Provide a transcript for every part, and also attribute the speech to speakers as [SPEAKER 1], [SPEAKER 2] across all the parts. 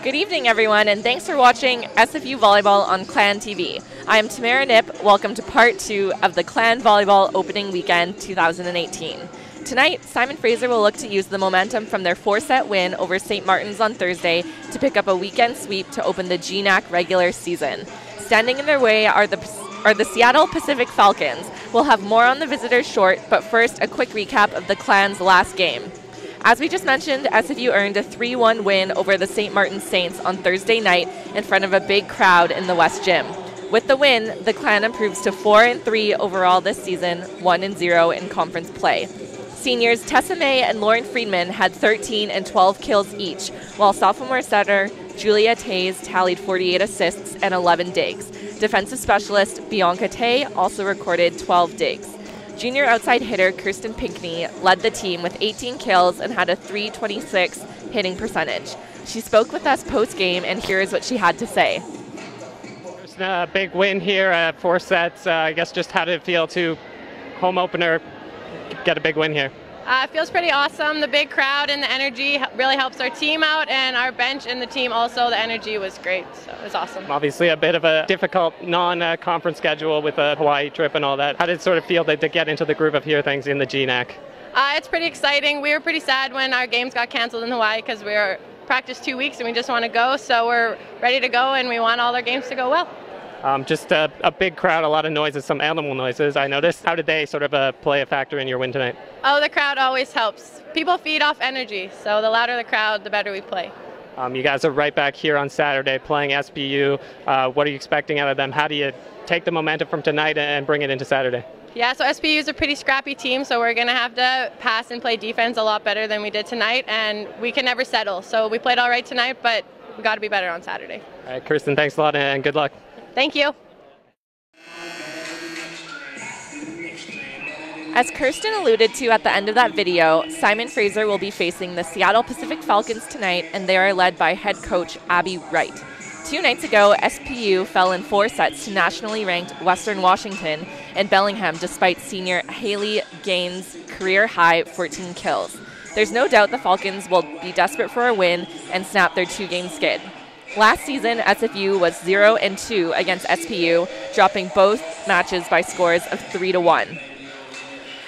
[SPEAKER 1] Good evening, everyone, and thanks for watching SFU Volleyball on Clan TV. I am Tamara Nip. Welcome to part 2 of the Clan Volleyball Opening Weekend 2018. Tonight, Simon Fraser will look to use the momentum from their 4-set win over St. Martin's on Thursday to pick up a weekend sweep to open the GNAC regular season. Standing in their way are the Seattle Pacific Falcons. We'll have more on the visitors short, but first, a quick recap of the Clan's last game. As we just mentioned, SFU earned a 3-1 win over the St. Martin Saints on Thursday night in front of a big crowd in the West Gym. With the win, the Clan improves to 4-3 overall this season, 1-0 in conference play. Seniors Tessa May and Lauren Friedman had 13 and 12 kills each, while sophomore setter Julia Tays tallied 48 assists and 11 digs. Defensive specialist Bianca Tay also recorded 12 digs. Junior outside hitter Kirsten Pinkney led the team with 18 kills and had a .326 hitting percentage. She spoke with us post-game, and here's what she had to say.
[SPEAKER 2] A big win here, 4 sets. I guess just how did it feel to home opener get a big win here?
[SPEAKER 3] It feels pretty awesome. The big crowd and the energy really helps our team out, and our bench and the team also. The energy was great, so it was awesome.
[SPEAKER 2] Obviously a bit of a difficult non-conference schedule with a Hawaii trip and all that. How did it sort of feel to get into the groove of here things in the GNAC?
[SPEAKER 3] It's pretty exciting. We were pretty sad when our games got canceled in Hawaii because we were practiced 2 weeks and we just want to go, so we're ready to go and we want all our games to go well.
[SPEAKER 2] Just a big crowd, a lot of noises, some animal noises, I noticed. How did they sort of play a factor in your win tonight?
[SPEAKER 3] Oh, the crowd always helps. People feed off energy, so the louder the crowd, the better we play.
[SPEAKER 2] You guys are right back here on Saturday playing SPU. What are you expecting out of them? How do you take the momentum from tonight and bring it into Saturday?
[SPEAKER 3] Yeah, so SPU is a pretty scrappy team, so we're going to have to pass and play defense a lot better than we did tonight, and we can never settle. So we played all right tonight, but we got to be better on Saturday.
[SPEAKER 2] All right, Kirsten, thanks a lot and good luck.
[SPEAKER 3] Thank you.
[SPEAKER 1] As Kirsten alluded to at the end of that video, Simon Fraser will be facing the Seattle Pacific Falcons tonight, and they are led by head coach Abby Wright. 2 nights ago, SPU fell in 4 sets to nationally ranked Western Washington and Bellingham despite senior Haley Gaines' career-high 14 kills. There's no doubt the Falcons will be desperate for a win and snap their 2-game skid. Last season, SFU was 0-2 against SPU, dropping both matches by scores of 3-1.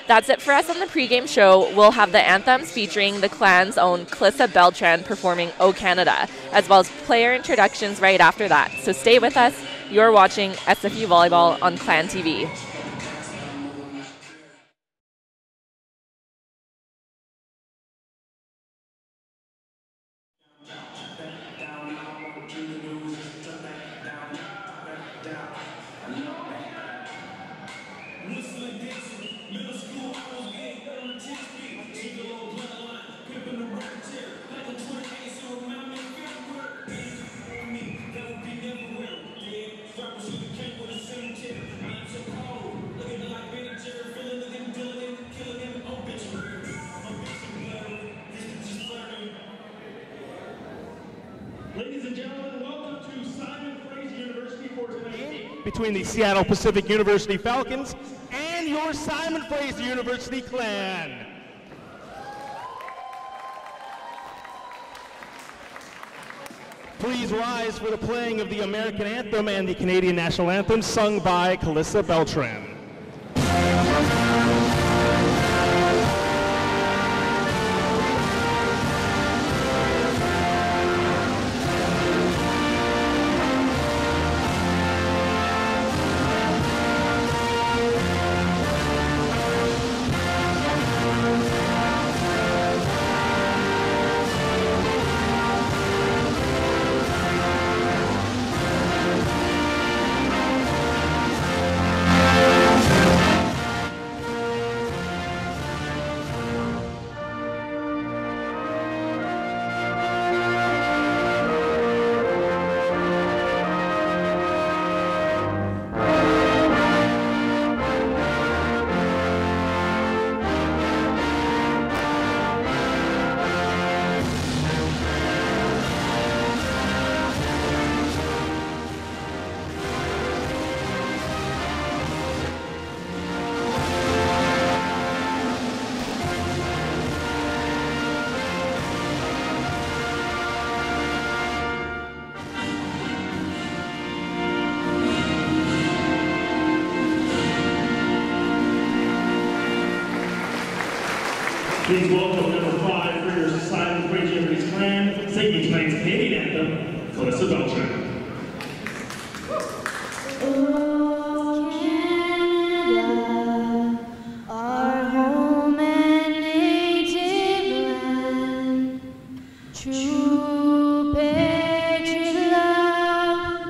[SPEAKER 1] That's it for us on the pregame show. We'll have the anthems featuring the Clan's own Calissa Beltran performing O Canada, as well as player introductions right after that. So stay with us. You're watching SFU Volleyball on Clan TV.
[SPEAKER 4] Ladies and gentlemen, welcome to Simon Fraser University for tonight. Between the Seattle Pacific University Falcons and your Simon Fraser University Clan. Please rise for the playing of the American Anthem and the Canadian National Anthem sung by Calissa Beltran. Please welcome number 5 for your Silent Pregame Clan, singing tonight's Canadian anthem, Calissa Beltran.
[SPEAKER 5] Oh, Canada, our home and native land, true patriot love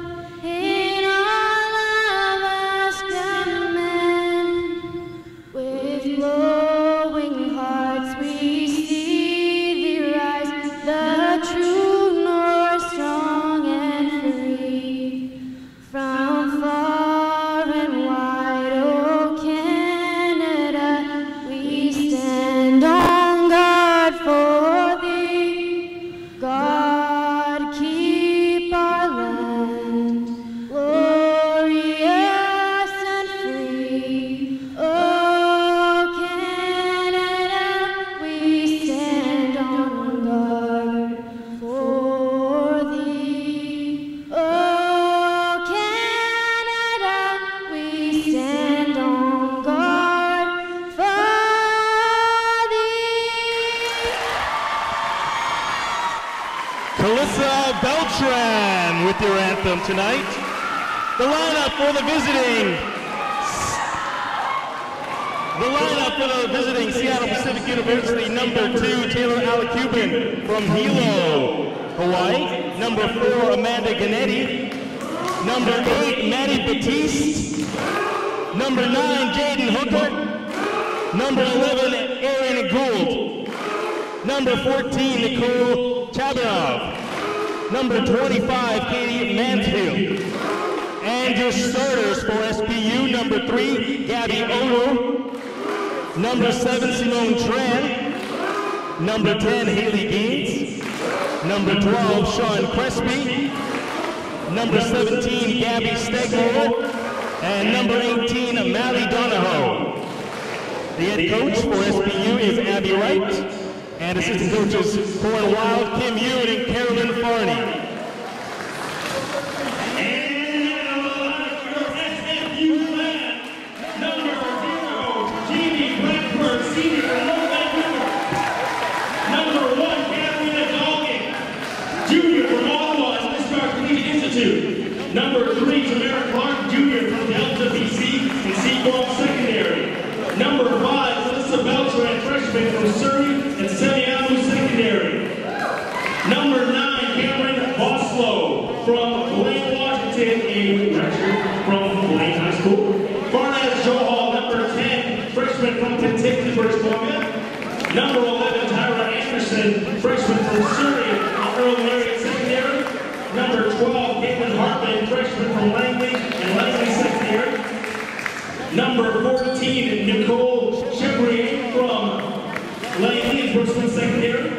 [SPEAKER 5] in all of us commend. With glowing hearts we see thee rise, the true north, strong and free. From far and wide, oh Canada, we stand on guard for thee. God keep our land glorious and free. Oh Canada, we stand on guard for thee. Oh Canada, we stand on guard for thee.
[SPEAKER 4] Calissa Beltran with your anthem tonight. The lineup for the visiting Seattle Pacific University, number 2, Taylor Alacubin from Hilo, Hawaii. Number 4, Amanda Ganetti. Number 8, Maddie Batiste. Number 9, Jaden Hooker. Number 11, Aaron Gould. Number 14, Nicole Chabarov. Number 25, Katie Mansfield. And your starters for SPU, number 3, Gabby Odo. Number 7, Simone Tran. Number 10, Haley Gaines. Number 12, Sean Crespi. Number 17, Gabby Stegmore. And number 18, Mally Donahoe. The head coach for SPU is Abby Wright. And assistant coaches Corin Wild, Kim Yoon, and Carolyn Farney. And now your SFU man, number 0, Jamie Blackburn, senior from North Vancouver. Number 1, Katarina Dalgan, junior from Ottawa Smith Collegiate Institute. Number 3, Tamara Clark, junior from Delta, BC, and Seagull Secondary. Number 5, Calissa Beltran, freshman from Surrey and Semiamu Secondary. Number 9, Cameron Boslow from Blaine, Washington, a redshirt from Blaine High School. Farnaz Johal, number 10, freshman from Penticton, British Columbia. Number 11, Tyra Anderson, freshman from Surrey and Earl Marion Secondary. Number 12, Caitlin Hartman, freshman from Langley and Langley Secondary. Number 14, Nicole Chevrier from Langley and Brooksman Secondary.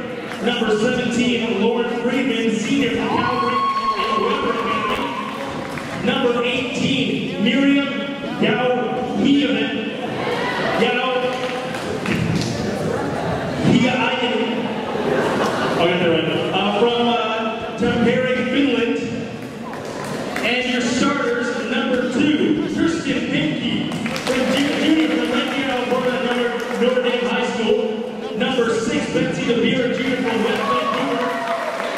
[SPEAKER 4] Number 17, Lauren Friedman, senior from Calgary and Weber Academy. Number 18, Miriam Yao Hiaman. I'll get that right. From Tampere, Finland. And your starters, number 2, Tristan Pinky, from junior from Lincoln, Alberta, Notre Dame High School. Number 6, Betsy DeBeer, junior from West Vancouver.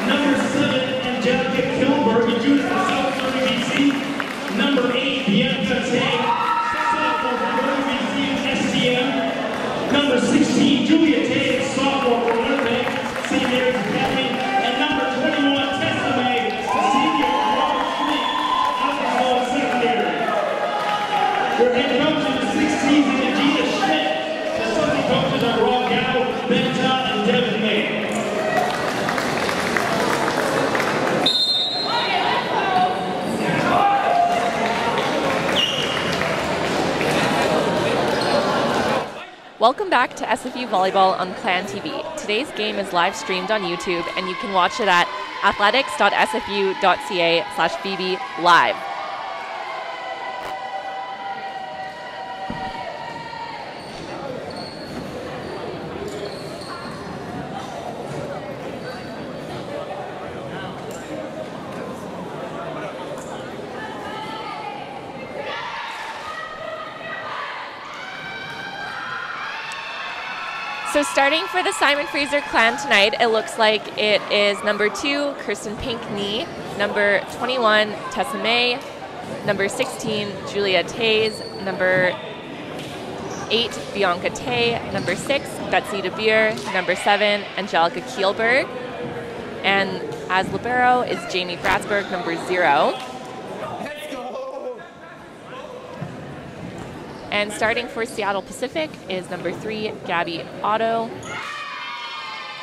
[SPEAKER 4] Number 7, Angelica Kilberg, a junior from South Surrey, BC. Number 8, Bianca Tang, sophomore from Northern BC and STM. Number 16, Julia Tay, sophomore from Winnipeg, St. Mary's Academy. And number 21, Tessa May, senior from Robert Street, Alcohol Secondary. Your head coaches the 6th season, Gina Schmidt. The assistant coaches are Rob Gow, Ben Todd, and Devin May.
[SPEAKER 1] Welcome back to SFU Volleyball on Clan TV. Today's game is live streamed on YouTube, and you can watch it at athletics.sfu.ca/VB live. So starting for the Simon Fraser clan tonight, it looks like it is number 2, Kirsten Pinkney, number 21, Tessa May, number 16, Julia Tays, number 8, Bianca Tay, number 6, Betsy DeBeer, number 7, Angelica Kielberg, and as libero is Jamie Bratsberg, number 0. And starting for Seattle Pacific is number 3, Gabby Otto,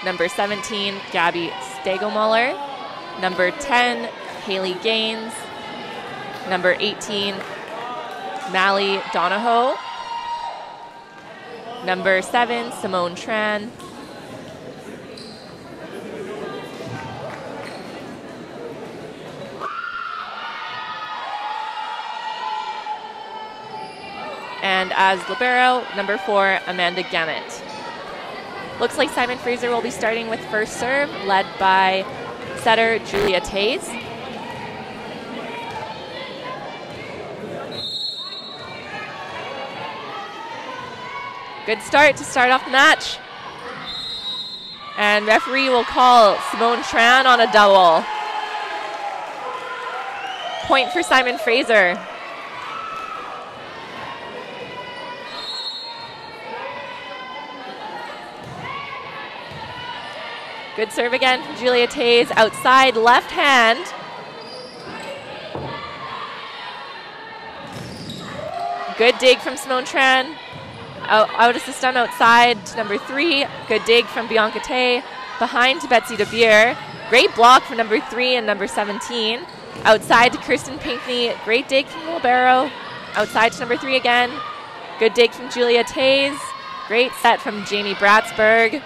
[SPEAKER 1] number 17, Gabby Stegelmuller, number 10, Haley Gaines, number 18, Mally Donahoe, number 7, Simone Tran, and as libero, number 4, Amanda Gammett. Looks like Simon Fraser will be starting with first serve, led by setter Julia Tays. Good start to start off the match. And referee will call Simone Tran on a double. Point for Simon Fraser. Good serve again from Julia Tays, outside left hand. Good dig from Simone Tran. Out assist on outside to number 3. Good dig from Bianca Tay. Behind to Betsy DeBeer. Great block from number 3 and number 17. Outside to Kirsten Pinkney. Great dig from libero. Outside to number 3 again. Good dig from Julia Tays. Great set from Jamie Bratsberg.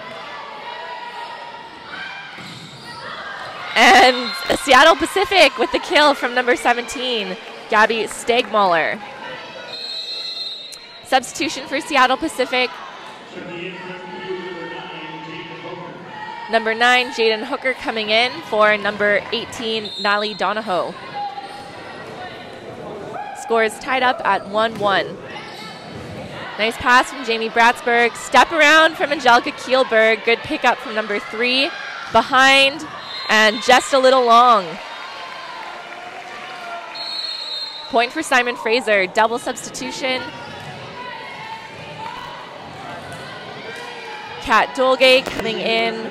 [SPEAKER 1] And Seattle Pacific with the kill from number 17, Gabby Stegmuller. Substitution for Seattle Pacific. Number 9, Jaden Hooker coming in for number 18, Mally Donahoe. Score is tied up at 1-1. Nice pass from Jamie Bratsberg. Step around from Angelica Kielberg. Good pickup from number 3. Behind. And just a little long. Point for Simon Fraser. Double substitution. Kat Dolge coming in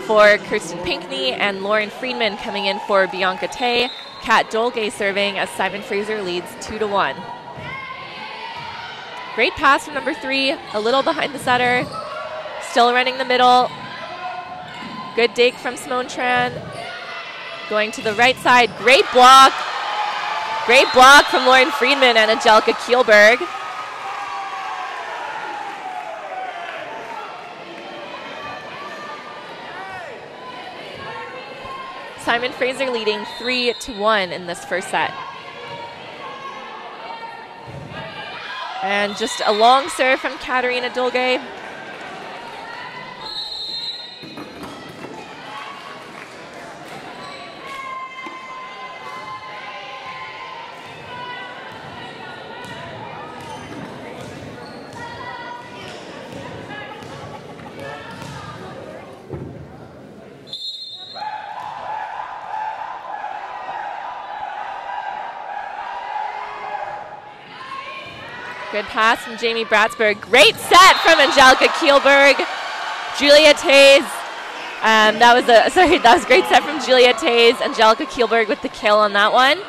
[SPEAKER 1] for Kirsten Pinkney and Lauren Friedman coming in for Bianca Tay. Kat Dolge serving as Simon Fraser leads 2-1. Great pass from number 3. A little behind the setter. Still running the middle. Good dig from Simone Tran. Going to the right side. Great block. Great block from Lauren Friedman and Angelica Kielberg. Simon Fraser leading 3-1 in this first set. And just a long serve from Katarina Dolge. Good pass from Jamie Bratsberg. Great set from Angelica Kielberg. Julia Tays. That was a great set from Julia Tays. Angelica Kielberg with the kill on that one.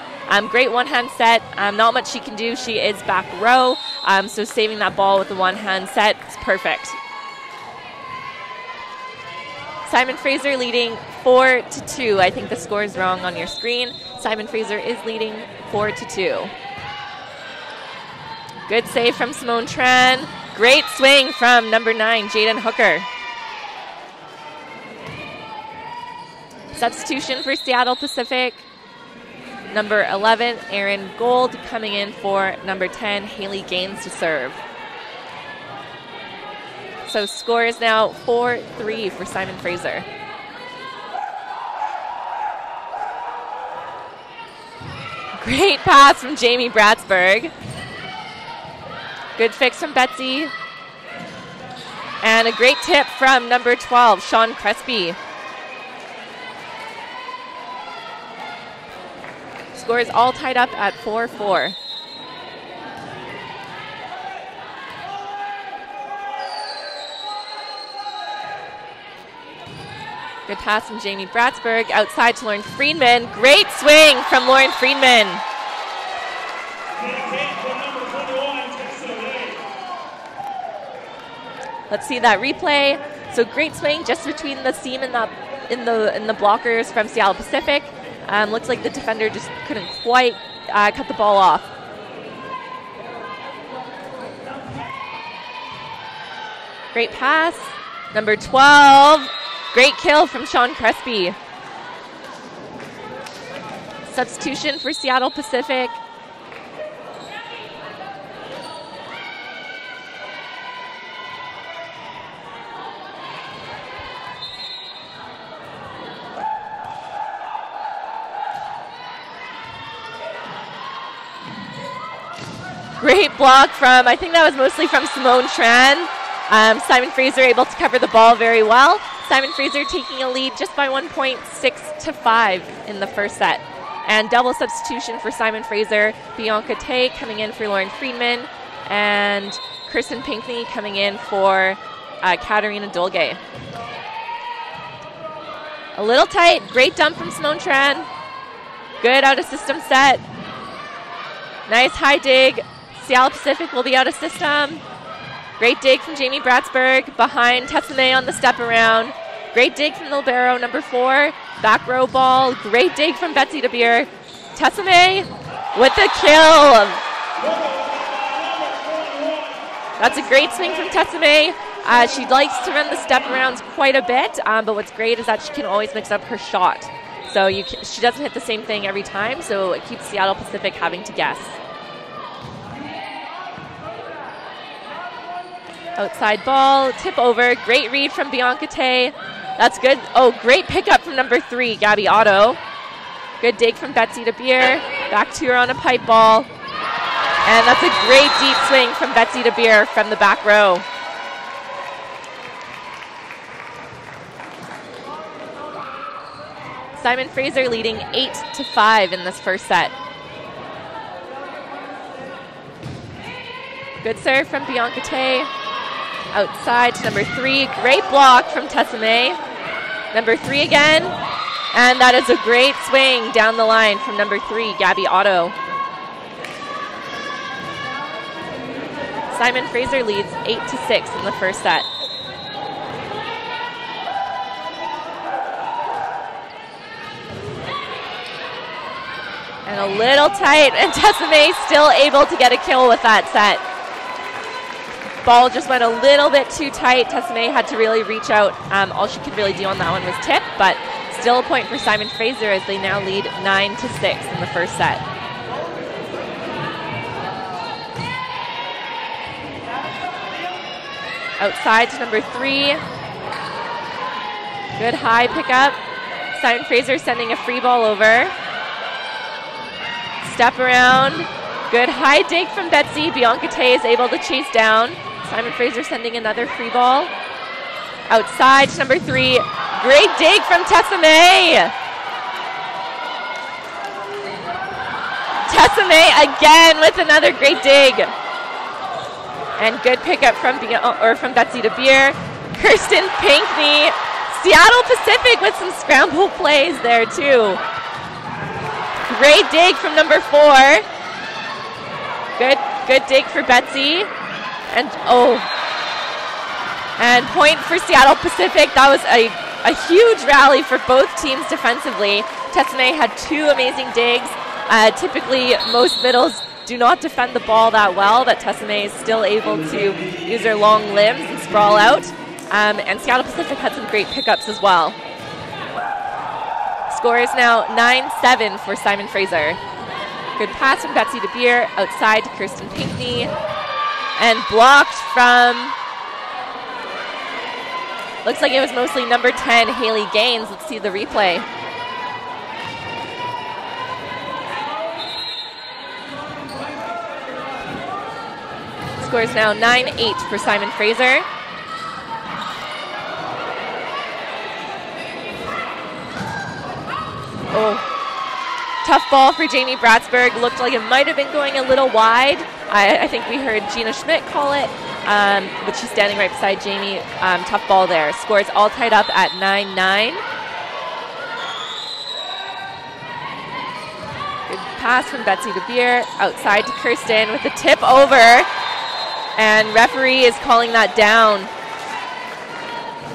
[SPEAKER 1] Great one-hand set. Not much she can do. She is back row. So saving that ball with the one-hand set is perfect. Simon Fraser leading 4-2. I think the score is wrong on your screen. Simon Fraser is leading 4-2. Good save from Simone Tran. Great swing from number 9, Jaden Hooker. Substitution for Seattle Pacific. Number 11, Erin Gold coming in for number 10, Haley Gaines to serve. So score is now 4-3 for Simon Fraser. Great pass from Jamie Bratsberg. Good fix from Betsy. And a great tip from number 12, Sean Crespi. Score is all tied up at 4-4. Good pass from Jamie Bratsberg, outside to Lauren Friedman. Great swing from Lauren Friedman. Let's see that replay. So great swing just between the seam and the blockers from Seattle Pacific. Looks like the defender just couldn't quite cut the ball off. Great pass. Number 12. Great kill from Sean Crespi. Substitution for Seattle Pacific. Great block from, I think that was mostly from Simone Tran. Simon Fraser able to cover the ball very well. Simon Fraser taking a lead just by 1 point, 6-5 in the first set. And double substitution for Simon Fraser. Bianca Tay coming in for Lauren Friedman. And Kirsten Pinkney coming in for Katarina Dolge. A little tight. Great dump from Simone Tran. Good out of system set. Nice high dig. Seattle Pacific will be out of system. Great dig from Jamie Bratsberg behind Tessa May on the step around. Great dig from the libero, number 4. Back row ball. Great dig from Betsy DeBeer. Tessa May with the kill. That's a great swing from Tessa May. She likes to run the step arounds quite a bit, but what's great is that she can always mix up her shot. So she doesn't hit the same thing every time, so it keeps Seattle Pacific having to guess. Outside ball, tip over. Great read from Bianca Tay. That's good. Oh, great pickup from number 3, Gabby Otto. Good dig from Betsy DeBeer. Back to her on a pipe ball. And that's a great deep swing from Betsy DeBeer from the back row. Simon Fraser leading 8-5 in this first set. Good serve from Bianca Tay. Outside to number 3. Great block from Tessa May. Number 3 again. And that is a great swing down the line from number 3, Gabby Otto. Simon Fraser leads 8-6 in the first set. And a little tight, and Tessa May still able to get a kill with that set. Ball just went a little bit too tight. Tessa May had to really reach out. All she could really do on that one was tip, but still a point for Simon Fraser as they now lead 9-6 in the first set. Outside to number 3. Good high pickup. Simon Fraser sending a free ball over. Step around. Good high dig from Betsy. Bianca Tay is able to chase down. Simon Fraser sending another free ball. Outside to number 3. Great dig from Tessa May. Tessa May again with another great dig. And good pickup from Betsy DeBeer. Kirsten Pinkney. Seattle Pacific with some scramble plays there too. Great dig from number 4. Good dig for Betsy. And point for Seattle Pacific. That was a huge rally for both teams defensively. Tessa May had 2 amazing digs. Typically, most middles do not defend the ball that well, but Tessa May is still able to use her long limbs and sprawl out. And Seattle Pacific had some great pickups as well. Score is now 9-7 for Simon Fraser. Good pass from Betsy DeBeer outside to Kirsten Pinkney. And blocked from, looks like it was mostly number 10, Haley Gaines. Let's see the replay. Score is now 9-8 for Simon Fraser. Oh, tough ball for Jamie Bratsburg. Looked like it might have been going a little wide. I think we heard Gina Schmidt call it, but she's standing right beside Jamie. Tough ball there. Scores all tied up at 9-9. Good pass from Betsy DeBeer. Outside to Kirsten with the tip over. And referee is calling that down.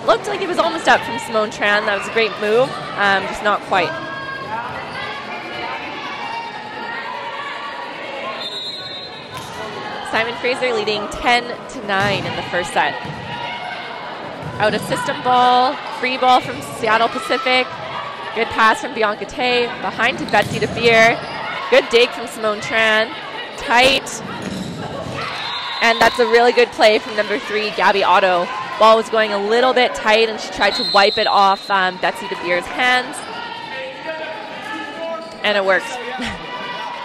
[SPEAKER 1] Looked like it was almost up from Simone Tran. That was a great move, just not quite. Simon Fraser leading 10-9 in the first set. Out of system ball, free ball from Seattle Pacific. Good pass from Bianca Tay, behind to Betsy DeBeer. Good dig from Simone Tran. Tight. And that's a really good play from number 3, Gabby Otto. Ball was going a little bit tight, and she tried to wipe it off Betsy DeBeer's hands. And it worked.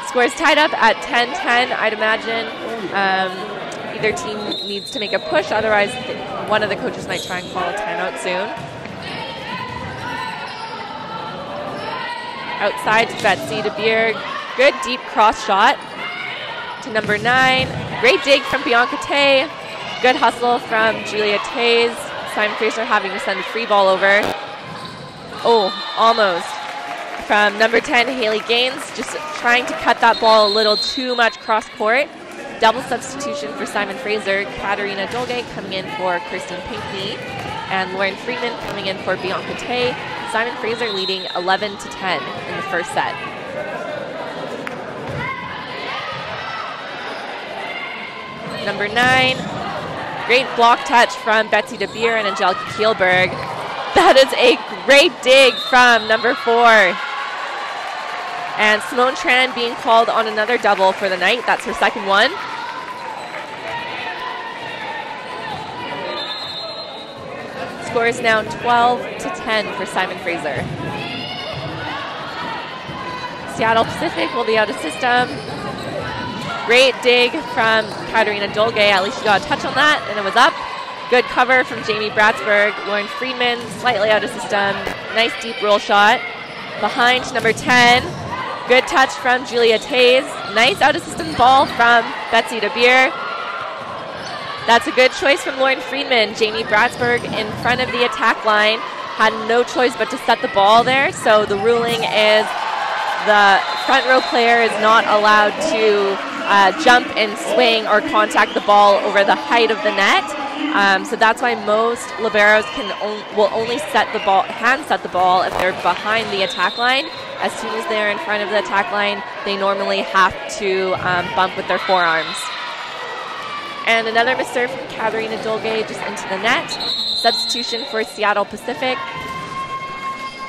[SPEAKER 1] Scores tied up at 10-10, I'd imagine. Either team needs to make a push, otherwise one of the coaches might try and call a timeout soon. Outside to Betsy DeBeer. Good deep cross shot to number 9. Great dig from Bianca Tay. Good hustle from Julia Tays. Simon Fraser having to send a free ball over. Oh, almost. From number 10, Haley Gaines, just trying to cut that ball a little too much cross court. Double substitution for Simon Fraser. Katarina Dolge coming in for Kirsten Pinkney. And Lauren Friedman coming in for Bianca Tay. Simon Fraser leading 11-10 in the first set. Number 9, great block touch from Betsy DeBeer and Angelica Kielberg. That is a great dig from number 4. And Simone Tran being called on another double for the night. That's her second one. Score is now 12-10 for Simon Fraser. Seattle Pacific will be out of system. Great dig from Katarina Dolge. At least she got a touch on that, and it was up. Good cover from Jamie Bratsburg. Lauren Friedman slightly out of system. Nice deep roll shot. Behind number 10. Good touch from Julia Tays. Nice out of system ball from Betsy DeBeer. That's a good choice from Lauren Friedman. Jamie Bratsburg in front of the attack line. Had no choice but to set the ball there. So the ruling is the front row player is not allowed to jump and swing or contact the ball over the height of the net. So that's why most liberos will only set the ball, hand set the ball if they're behind the attack line. As soon as they're in front of the attack line, they normally have to bump with their forearms. And another misserve from Katarina Dolge just into the net. Substitution for Seattle Pacific.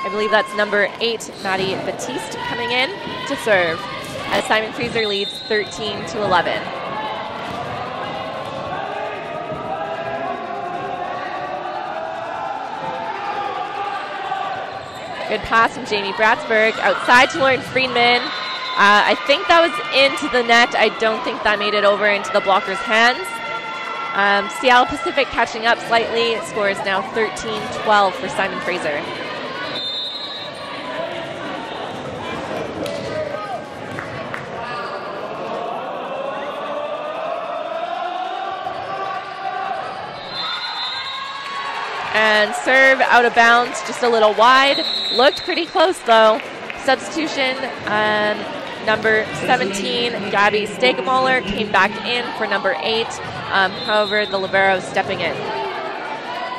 [SPEAKER 1] I believe that's number 8, Maddie Batiste, coming in to serve as Simon Fraser leads 13-11. Good pass from Jamie Bratsburg. Outside to Lauren Friedman. I think that was into the net. I don't think that made it over into the blocker's hands. Seattle Pacific catching up slightly. Score is now 13-12 for Simon Fraser. And serve out of bounds, just a little wide. Looked pretty close though. Substitution, number 17, Gabby Stegemoller came back in for number 8. However, the libero stepping in.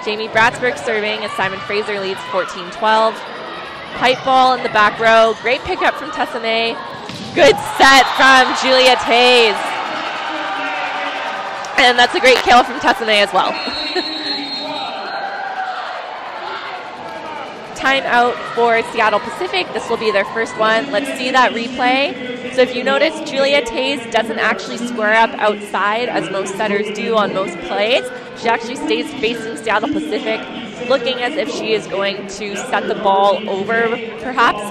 [SPEAKER 1] Jamie Bratsburg serving as Simon Fraser leads 14-12. Pipe ball in the back row. Great pickup from Tessa May. Good set from Julia Tays. And that's a great kill from Tessa May as well. Timeout for Seattle Pacific. This will be their first one. Let's see that replay. So if you notice, Julia Tays doesn't actually square up outside as most setters do on most plays. She actually stays facing Seattle Pacific, looking as if she is going to set the ball over, perhaps.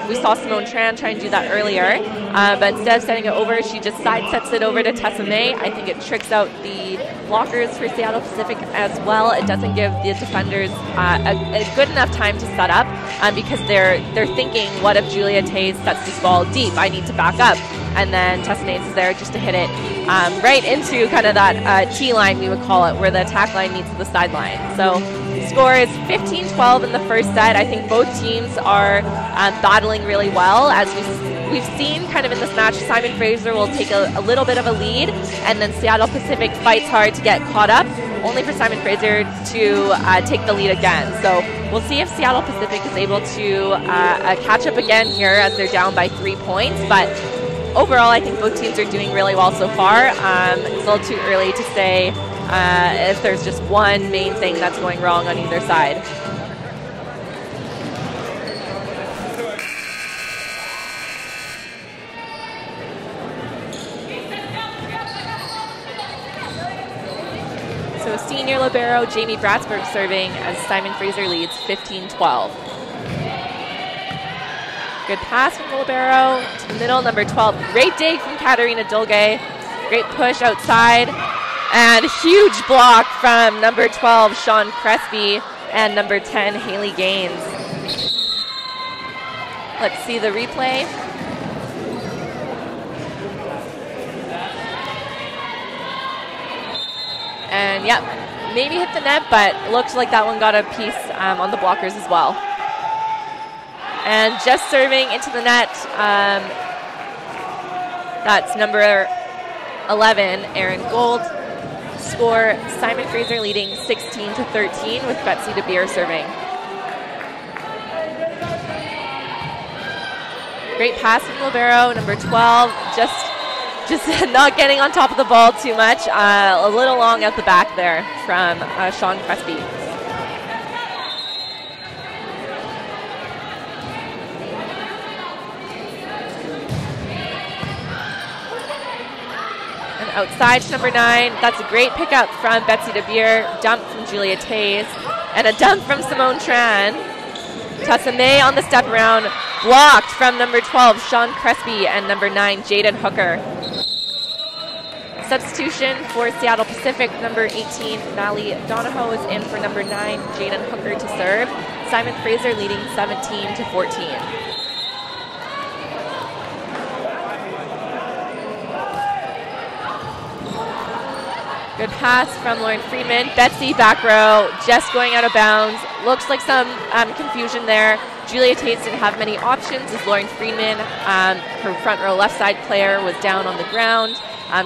[SPEAKER 1] We saw Simone Tran try and do that earlier, but instead of setting it over, she just side sets it over to Tessa May. I think it tricks out the blockers for Seattle Pacific as well. It doesn't give the defenders a good enough time to set up because they're thinking, what if Julia Tays sets this ball deep? I need to back up. And then Tessanates is there just to hit it right into kind of that T-line, we would call it, where the attack line meets the sideline. So score is 15-12 in the first set. I think both teams are battling really well. As we've seen kind of in this match, Simon Fraser will take a little bit of a lead, and then Seattle Pacific fights hard to get caught up, only for Simon Fraser to take the lead again. So we'll see if Seattle Pacific is able to catch up again here as they're down by 3 points. But overall, I think both teams are doing really well so far. It's a little too early to say if there's just one main thing that's going wrong on either side. So senior libero Jamie Bratsburg serving as Simon Fraser leads 15-12. Good pass from the libero to the middle, number 12. Great dig from Katarina Dolge. Great push outside. And huge block from number 12, Sean Crespi, and number 10, Haley Gaines. Let's see the replay. And yep, maybe hit the net, but looks like that one got a piece on the blockers as well. And just serving into the net, that's number 11, Erin Gold. Score, Simon Fraser leading 16-13 with Betsy DeBeer serving. Great pass from libero, number 12, just not getting on top of the ball too much. A little long at the back there from Sean Crespi. And outside to number 9, that's a great pickup from Betsy DeBeer, dump from Julia Tays, and a dump from Simone Tran. Tessa May on the step around, blocked from number 12, Sean Crespi, and number 9, Jaden Hooker. Substitution for Seattle Pacific, number 18, Nally Donahoe is in for number 9, Jaden Hooker to serve. Simon Fraser leading 17-14. Good pass from Lauren Friedman. Betsy back row, just going out of bounds. Looks like some confusion there. Julia Tays didn't have many options as Lauren Friedman, her front row left side player, was down on the ground.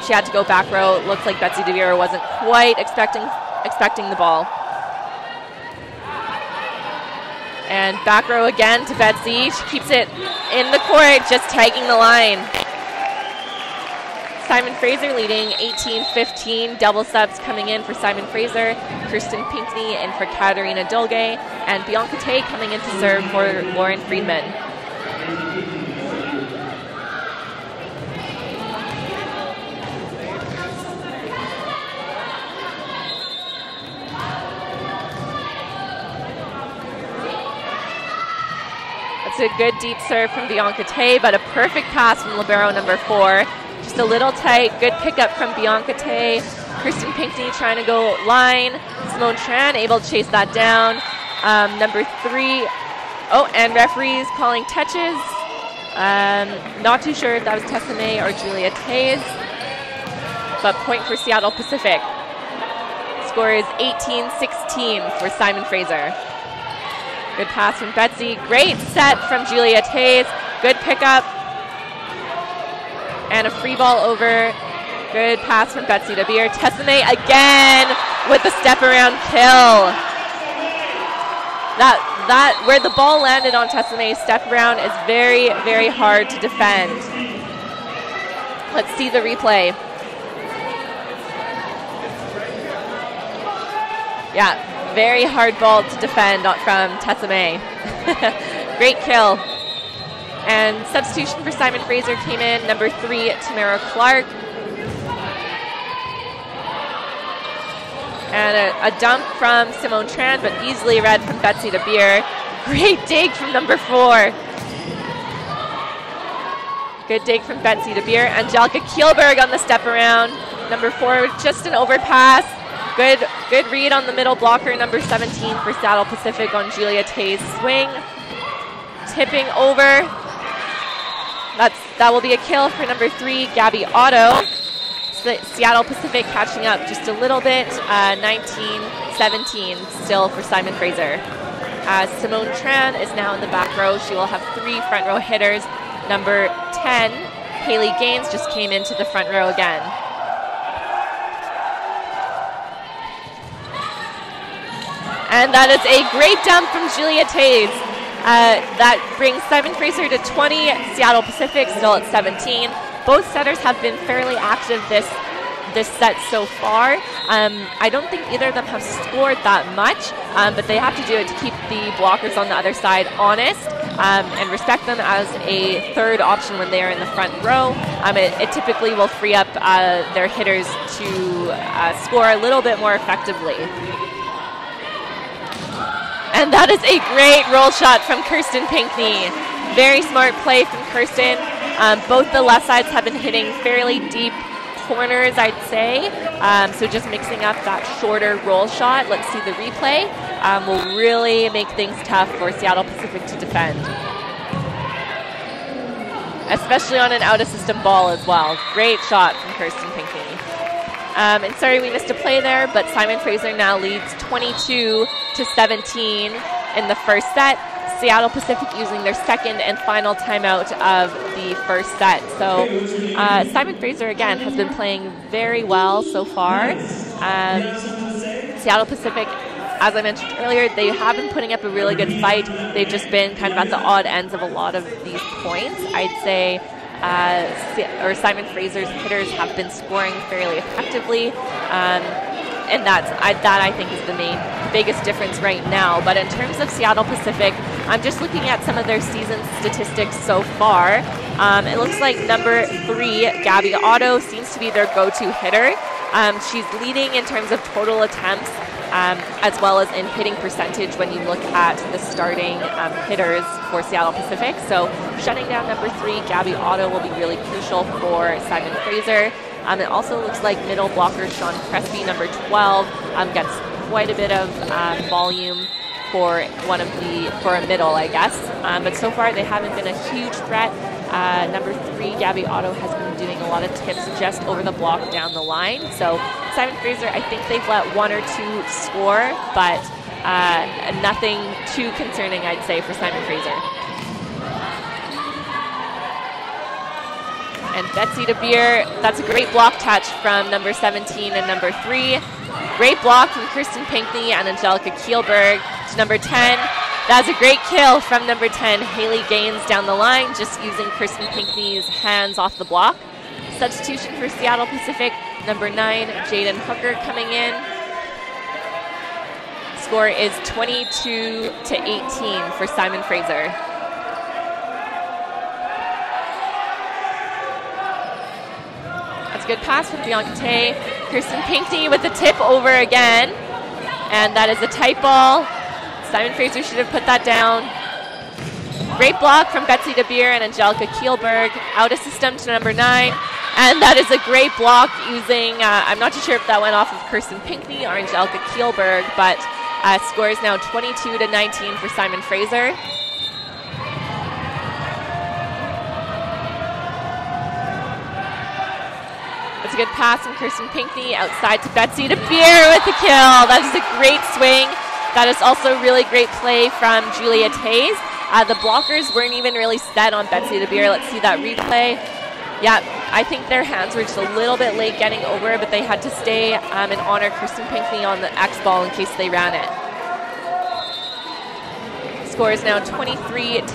[SPEAKER 1] She had to go back row. Looks like Betsy DeVere wasn't quite expecting the ball. And back row again to Betsy. She keeps it in the court, just tagging the line. Simon Fraser leading 18-15. Double subs coming in for Simon Fraser. Kirsten Pinkney in for Katarina Dolge. And Bianca Tay coming in to serve for Lauren Friedman. That's a good deep serve from Bianca Tay, but a perfect pass from libero number 4. Just a little tight, good pickup from Bianca Tay. Kirsten Pinkney trying to go line. Simone Tran able to chase that down. Number 3, and referees calling touches. Not too sure if that was Tessa May or Julia Tays, but point for Seattle Pacific. Score is 18-16 for Simon Fraser. Good pass from Betsy. Great set from Julia Tays. Good pickup. And a free ball over. Good pass from Betsy DeBeer. Tessa May again with the step around kill. That where the ball landed on Tessa May's step around is very, very hard to defend. Let's see the replay. Yeah, very hard ball to defend from Tessa May. Great kill. And substitution for Simon Fraser came in, number 3, Tamara Clark. And a dump from Simone Tran, but easily read from Betsy DeBeer. Great dig from number 4. Good dig from Betsy DeBeer. Angelica Kielberg on the step around. number 4, just an overpass. Good read on the middle blocker, number 17 for Seattle Pacific on Julia Tay's swing. Tipping over. That will be a kill for number 3, Gabby Otto. Seattle Pacific catching up just a little bit, 19-17 still for Simon Fraser. Simone Tran is now in the back row. She will have 3 front row hitters. Number 10, Haley Gaines, just came into the front row again. And that is a great dump from Julia Tays. That brings Simon Fraser to 20, Seattle Pacific still at 17. Both setters have been fairly active this set so far. I don't think either of them have scored that much, but they have to do it to keep the blockers on the other side honest and respect them as a third option when they are in the front row. It typically will free up their hitters to score a little bit more effectively. And that is a great roll shot from Kirsten Pinkney. Very smart play from Kirsten. Both the left sides have been hitting fairly deep corners, I'd say. So just mixing up that shorter roll shot. Let's see the replay. Will really make things tough for Seattle Pacific to defend. Especially on an out-of-system ball as well. Great shot from Kirsten Pinkney. And sorry we missed a play there, but Simon Fraser now leads 22-17 in the first set. Seattle Pacific using their second and final timeout of the first set. So Simon Fraser, again, has been playing very well so far. Seattle Pacific, as I mentioned earlier, they have been putting up a really good fight. They've just been kind of at the odd ends of a lot of these points. I'd say Simon Fraser's hitters have been scoring fairly effectively. And that I think is the biggest difference right now. But in terms of Seattle Pacific, I'm just looking at some of their season statistics so far. It looks like number 3, Gabby Otto, seems to be their go-to hitter. She's leading in terms of total attempts as well as in hitting percentage when you look at the starting hitters for Seattle Pacific. So shutting down number 3, Gabby Otto, will be really crucial for Simon Fraser. It also looks like middle blocker Sean Crespi, number 12, gets quite a bit of volume for a middle, I guess. But so far they haven't been a huge threat. Number 3, Gabby Otto, has been doing a lot of tips just over the block down the line. So Simon Fraser, I think they've let 1 or 2 score, but nothing too concerning, I'd say, for Simon Fraser. And Betsy DeBeer, that's a great block touch from number 17 and number 3. Great block from Kirsten Pinkney and Angelica Kielberg to number 10. That's a great kill from number 10, Haley Gaines, down the line, just using Kirsten Pinkney's hands off the block. Substitution for Seattle Pacific, number 9, Jaden Hooker, coming in. Score is 22-18 for Simon Fraser. Good pass from Bianca Tay. Kirsten Pinkney with the tip over again. And that is a tight ball. Simon Fraser should have put that down. Great block from Betsy DeBeer and Angelica Kielberg. Out of system to number 9. And that is a great block using, I'm not too sure if that went off of Kirsten Pinkney or Angelica Kielberg, but score is now 22-19 for Simon Fraser. That's a good pass from Kirsten Pinkney outside to Betsy DeBeer with the kill. That is a great swing. That is also really great play from Julia Tays. The blockers weren't even really set on Betsy DeBeer. Let's see that replay. Yeah, I think their hands were just a little bit late getting over, but they had to stay and honor Kirsten Pinkney on the X ball in case they ran it. Score is now 23-19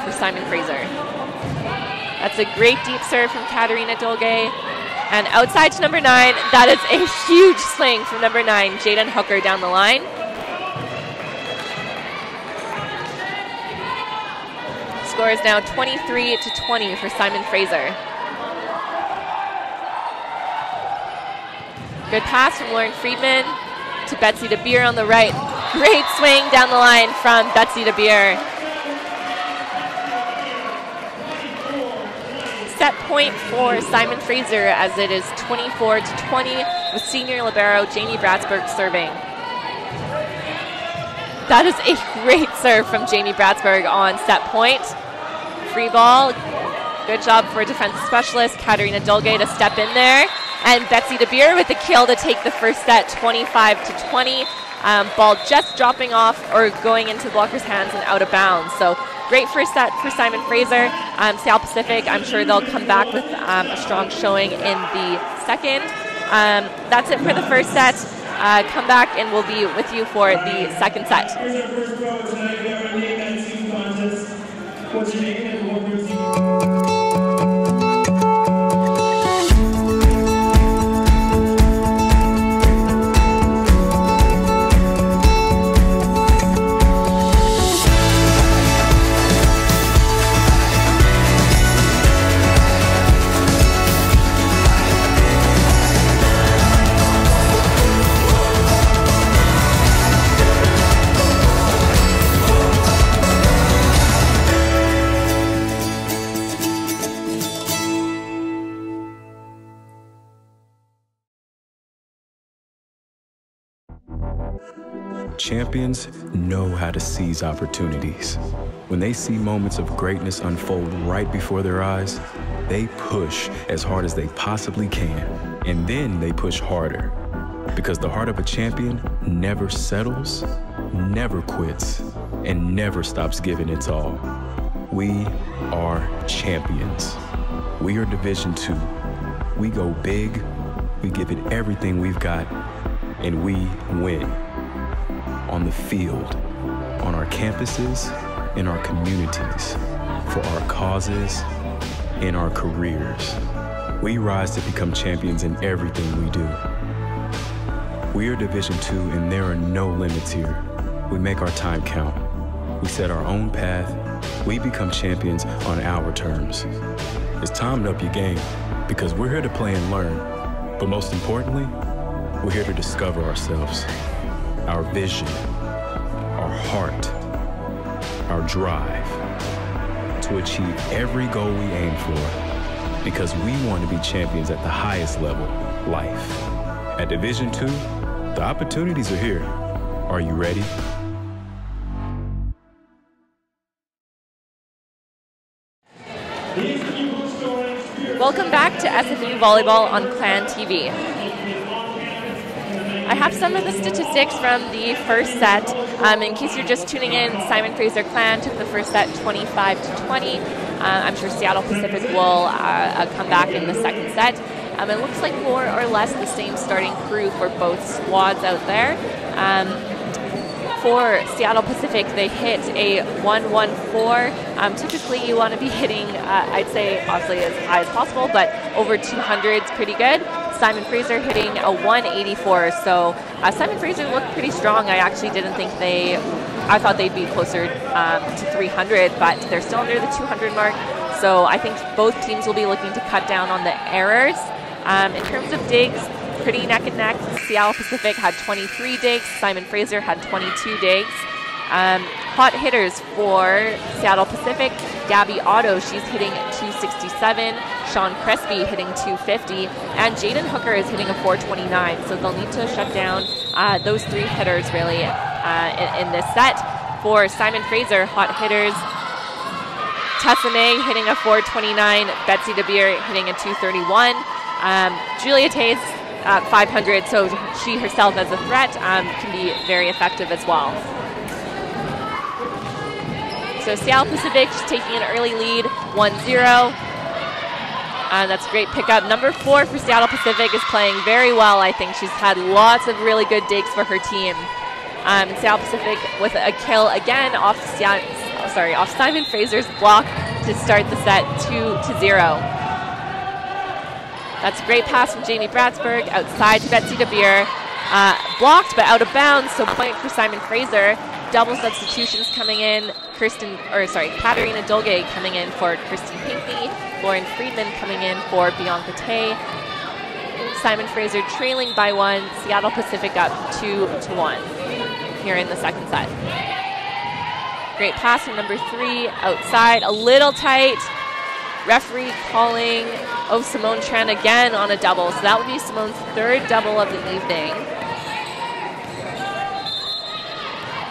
[SPEAKER 1] for Simon Fraser. That's a great deep serve from Katarina Dolge. And outside to number 9, that is a huge swing from number 9, Jaden Hooker, down the line. Score is now 23-20 for Simon Fraser. Good pass from Lauren Friedman to Betsy DeBeer on the right. Great swing down the line from Betsy DeBeer. set point for Simon Fraser as it is 24-20 with senior libero Jamie Bratsburg serving. That is a great serve from Jamie Bratsburg on set point. Free ball. Good job for defensive specialist Katerina Dolge to step in there. And Betsy DeBeer with the kill to take the first set 25-20. Ball just dropping off or going into the blocker's hands and out of bounds. So great first set for Simon Fraser. Seattle Pacific, I'm sure they'll come back with a strong showing in the second. That's it for the first set. Come back and we'll be with you for the second set.
[SPEAKER 6] Champions know how to seize opportunities. When they see moments of greatness unfold right before their eyes, they push as hard as they possibly can, and then they push harder. Because the heart of a champion never settles, never quits, and never stops giving its all. We are champions. We are Division II. We go big, we give it everything we've got, and we win. On the field, on our campuses, in our communities, for our causes, in our careers. We rise to become champions in everything we do. We are Division II and there are no limits here. We make our time count. We set our own path. We become champions on our terms. It's time to up your game because we're here to play and learn. But most importantly, we're here to discover ourselves. Our vision, our heart, our drive to achieve every goal we aim for because we want to be champions at the highest level, life. At Division II, the opportunities are here. Are you ready?
[SPEAKER 1] Welcome back to SFU Volleyball on Clan TV. I have some of the statistics from the first set. In case you're just tuning in, Simon Fraser Clan took the first set 25-20. I'm sure Seattle Pacific will come back in the second set. It looks like more or less the same starting crew for both squads out there. For Seattle Pacific, they hit a 114. Typically, you want to be hitting, I'd say, obviously as high as possible, but over 200 is pretty good. Simon Fraser hitting a 184. So Simon Fraser looked pretty strong. I actually didn't think I thought they'd be closer to 300, but they're still under the 200 mark. So I think both teams will be looking to cut down on the errors. In terms of digs, pretty neck and neck. Seattle Pacific had 23 digs. Simon Fraser had 22 digs. Hot hitters for Seattle Pacific. Gabby Otto, she's hitting 267. Sean Crespi hitting 250. And Jaden Hooker is hitting a 429. So they'll need to shut down those three hitters really in this set. For Simon Fraser, hot hitters. Tessa May hitting a 429. Betsy DeBeer hitting a 231. Julia Tays 500, so she herself as a threat can be very effective as well. So Seattle Pacific just taking an early lead, 1-0. That's a great pickup. Number 4 for Seattle Pacific is playing very well, I think. She's had lots of really good digs for her team. Seattle Pacific with a kill again off Simon Fraser's block to start the set 2-0. That's a great pass from Jamie Bratsburg outside to Betsy DeBeer. Blocked but out of bounds, so point for Simon Fraser. Double substitutions coming in. Katerina Dolge coming in for Kirsten Pinckney. Lauren Friedman coming in for Bianca Tay. Simon Fraser trailing by 1. Seattle Pacific up 2-1 here in the second set. Great pass from number 3 outside, a little tight. Referee calling, Simone Tran again on a double. So that would be Simone's third double of the evening.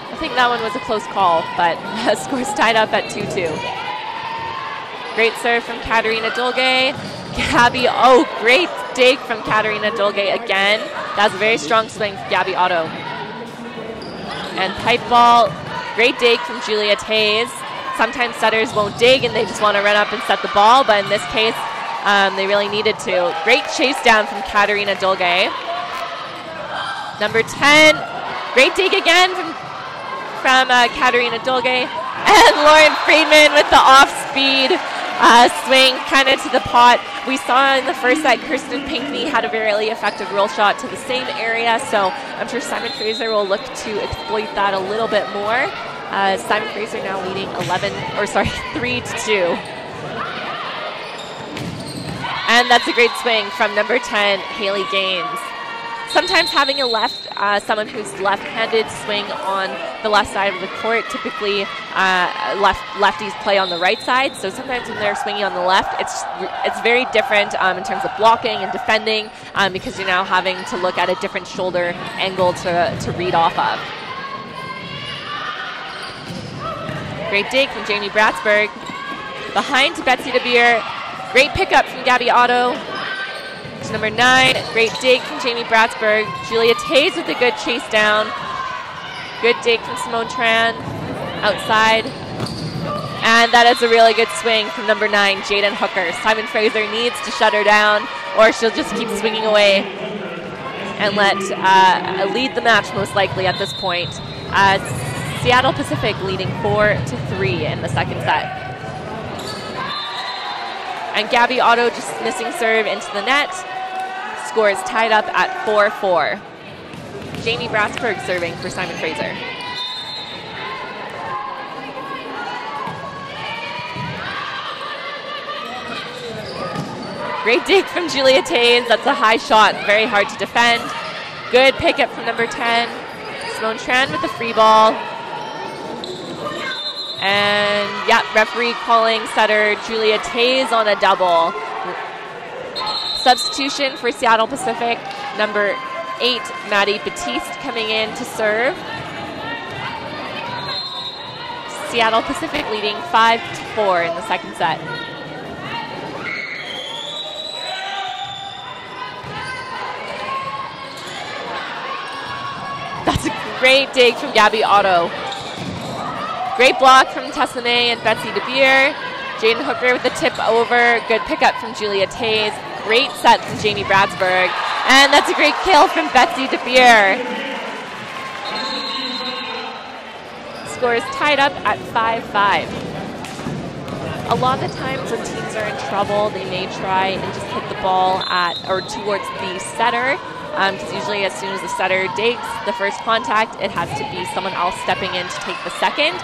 [SPEAKER 1] I think that one was a close call, but the score's tied up at 2-2. Great serve from Katarina Dolge. Gabby, great dig from Katarina Dolge again. That's a very strong swing from Gabby Otto. And pipe ball, great dig from Julia Tays. Sometimes setters won't dig and they just want to run up and set the ball, but in this case, they really needed to. Great chase down from Katarina Dolge. Number 10, great dig again from Katarina Dolge. And Lauren Friedman with the off-speed swing kind of to the pot. We saw in the first set Kirsten Pinkney had a very really effective roll shot to the same area, so I'm sure Simon Fraser will look to exploit that a little bit more. Simon Fraser now leading 3-2. And that's a great swing from number 10, Haley Gaines. Sometimes having someone who's left-handed swing on the left side of the court, typically lefties play on the right side. So sometimes when they're swinging on the left, it's very different in terms of blocking and defending because you're now having to look at a different shoulder angle to read off of. Great dig from Jamie Bratsburg. Behind to Betsy DeBeer. Great pickup from Gabby Otto. To number 9, great dig from Jamie Bratsburg. Julia Tays with a good chase down. Good dig from Simone Tran outside. And that is a really good swing from number 9, Jaden Hooker. Simon Fraser needs to shut her down or she'll just keep swinging away and lead the match most likely at this point. Seattle Pacific leading 4-3 in the second set. And Gabby Otto just missing serve into the net. Score is tied up at 4-4. Jamie Bratsburg serving for Simon Fraser. Great dig from Julia Tays. That's a high shot, very hard to defend. Good pickup from number 10. Simone Tran with the free ball. And referee calling setter Julia Tays on a double. Substitution for Seattle Pacific, number 8, Maddie Batiste coming in to serve. Seattle Pacific leading 5-4 in the second set. That's a great dig from Gabby Otto. Great block from Tessa May and Betsy DeBeer. Jaden Hooker with the tip over. Good pickup from Julia Tays. Great set from Jamie Bratsburg. And that's a great kill from Betsy DeBeer. Score is tied up at 5-5. A lot of the times when teams are in trouble, they may try and just hit the ball towards the setter. Because usually as soon as the setter digs the first contact, it has to be someone else stepping in to take the second.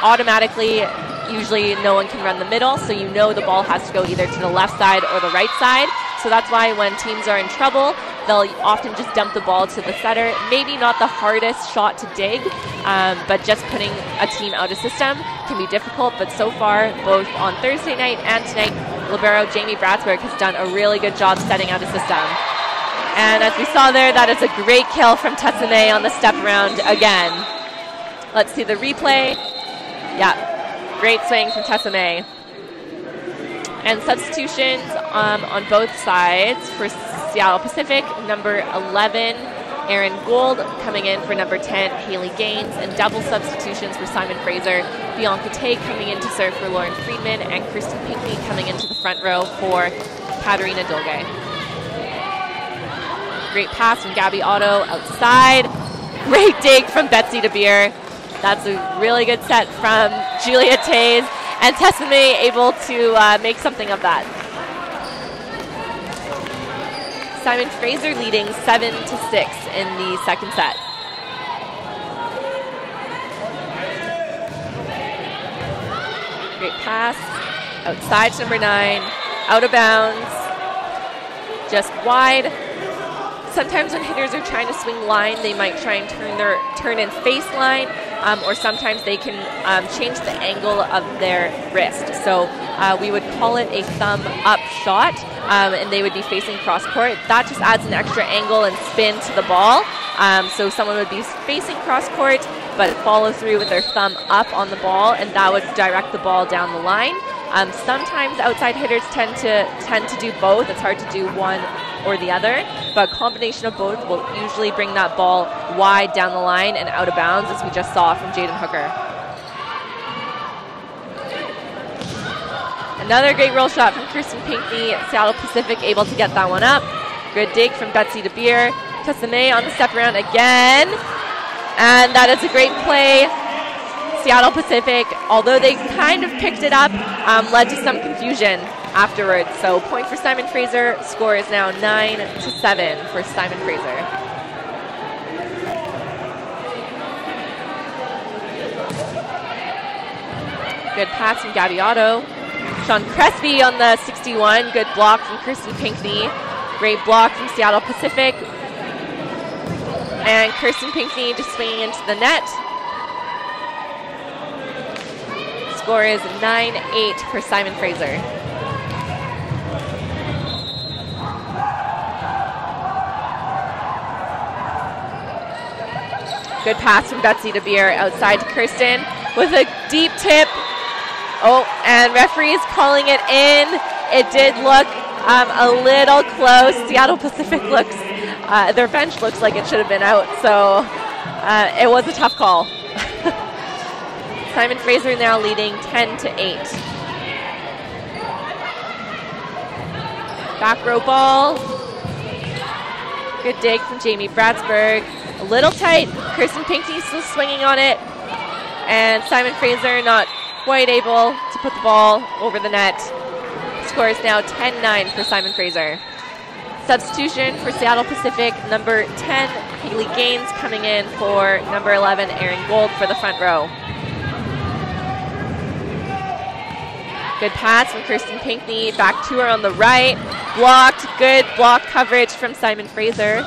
[SPEAKER 1] Automatically, usually no one can run the middle, so you know the ball has to go either to the left side or the right side. So that's why when teams are in trouble, they'll often just dump the ball to the setter. Maybe not the hardest shot to dig, but just putting a team out of system can be difficult. But so far, both on Thursday night and tonight, libero Jamie Bratsburg has done a really good job setting out a system. And as we saw there, that is a great kill from Tetsune on the step around again. Let's see the replay. Great swing from Tetsune. And substitutions on both sides for Seattle Pacific. Number 11, Erin Gold coming in for number 10, Haley Gaines. And double substitutions for Simon Fraser. Bianca Tay coming in to serve for Lauren Friedman. And Kirsten Pinkney coming into the front row for Katarina Dolge. Great pass from Gabby Otto outside. Great dig from Betsy DeBeer. That's a really good set from Julia Tays. And Tessame able to make something of that. Simon Fraser leading 7-6 in the second set. Great pass. Outside to number 9. Out of bounds. Just wide. Sometimes when hitters are trying to swing line, they might try and turn in face line. or sometimes they can change the angle of their wrist. So we would call it a thumb up shot, and they would be facing cross court. That just adds an extra angle and spin to the ball. So someone would be facing cross court, but follow through with their thumb up on the ball, and that would direct the ball down the line. Sometimes outside hitters tend to do both. It's hard to do one or the other, but a combination of both will usually bring that ball wide down the line and out of bounds, as we just saw from Jaden Hooker. Another great roll shot from Kirsten Pinckney. Seattle Pacific able to get that one up. Good dig from Betsy DeBeer. Tessame on the step around again, and that is a great play. Seattle Pacific, although they kind of picked it up, led to some confusion afterwards. So point for Simon Fraser. Score is now 9-7 for Simon Fraser. Good pass from Gabby Otto. Sean Crespi on the 61. Good block from Kirsten Pinckney. Great block from Seattle Pacific. And Kirsten Pinckney just swinging into the net. Score is 9-8 for Simon Fraser. Good pass from Betsy DeBeer outside to Kirsten with a deep tip. Oh, and referee is calling it in. It did look a little close. Seattle Pacific looks, their bench looks like it should have been out, so it was a tough call. Simon Fraser now leading 10-8. Back row ball. Good dig from Jamie Bratsburg. A little tight. Kirsten Pinckney still swinging on it. And Simon Fraser not quite able to put the ball over the net. Score is now 10-9 for Simon Fraser. Substitution for Seattle Pacific, number 10, Haley Gaines, coming in for number 11, Erin Gold, for the front row. Good pass from Kirsten Pinckney, back to her on the right. Blocked, good block coverage from Simon Fraser.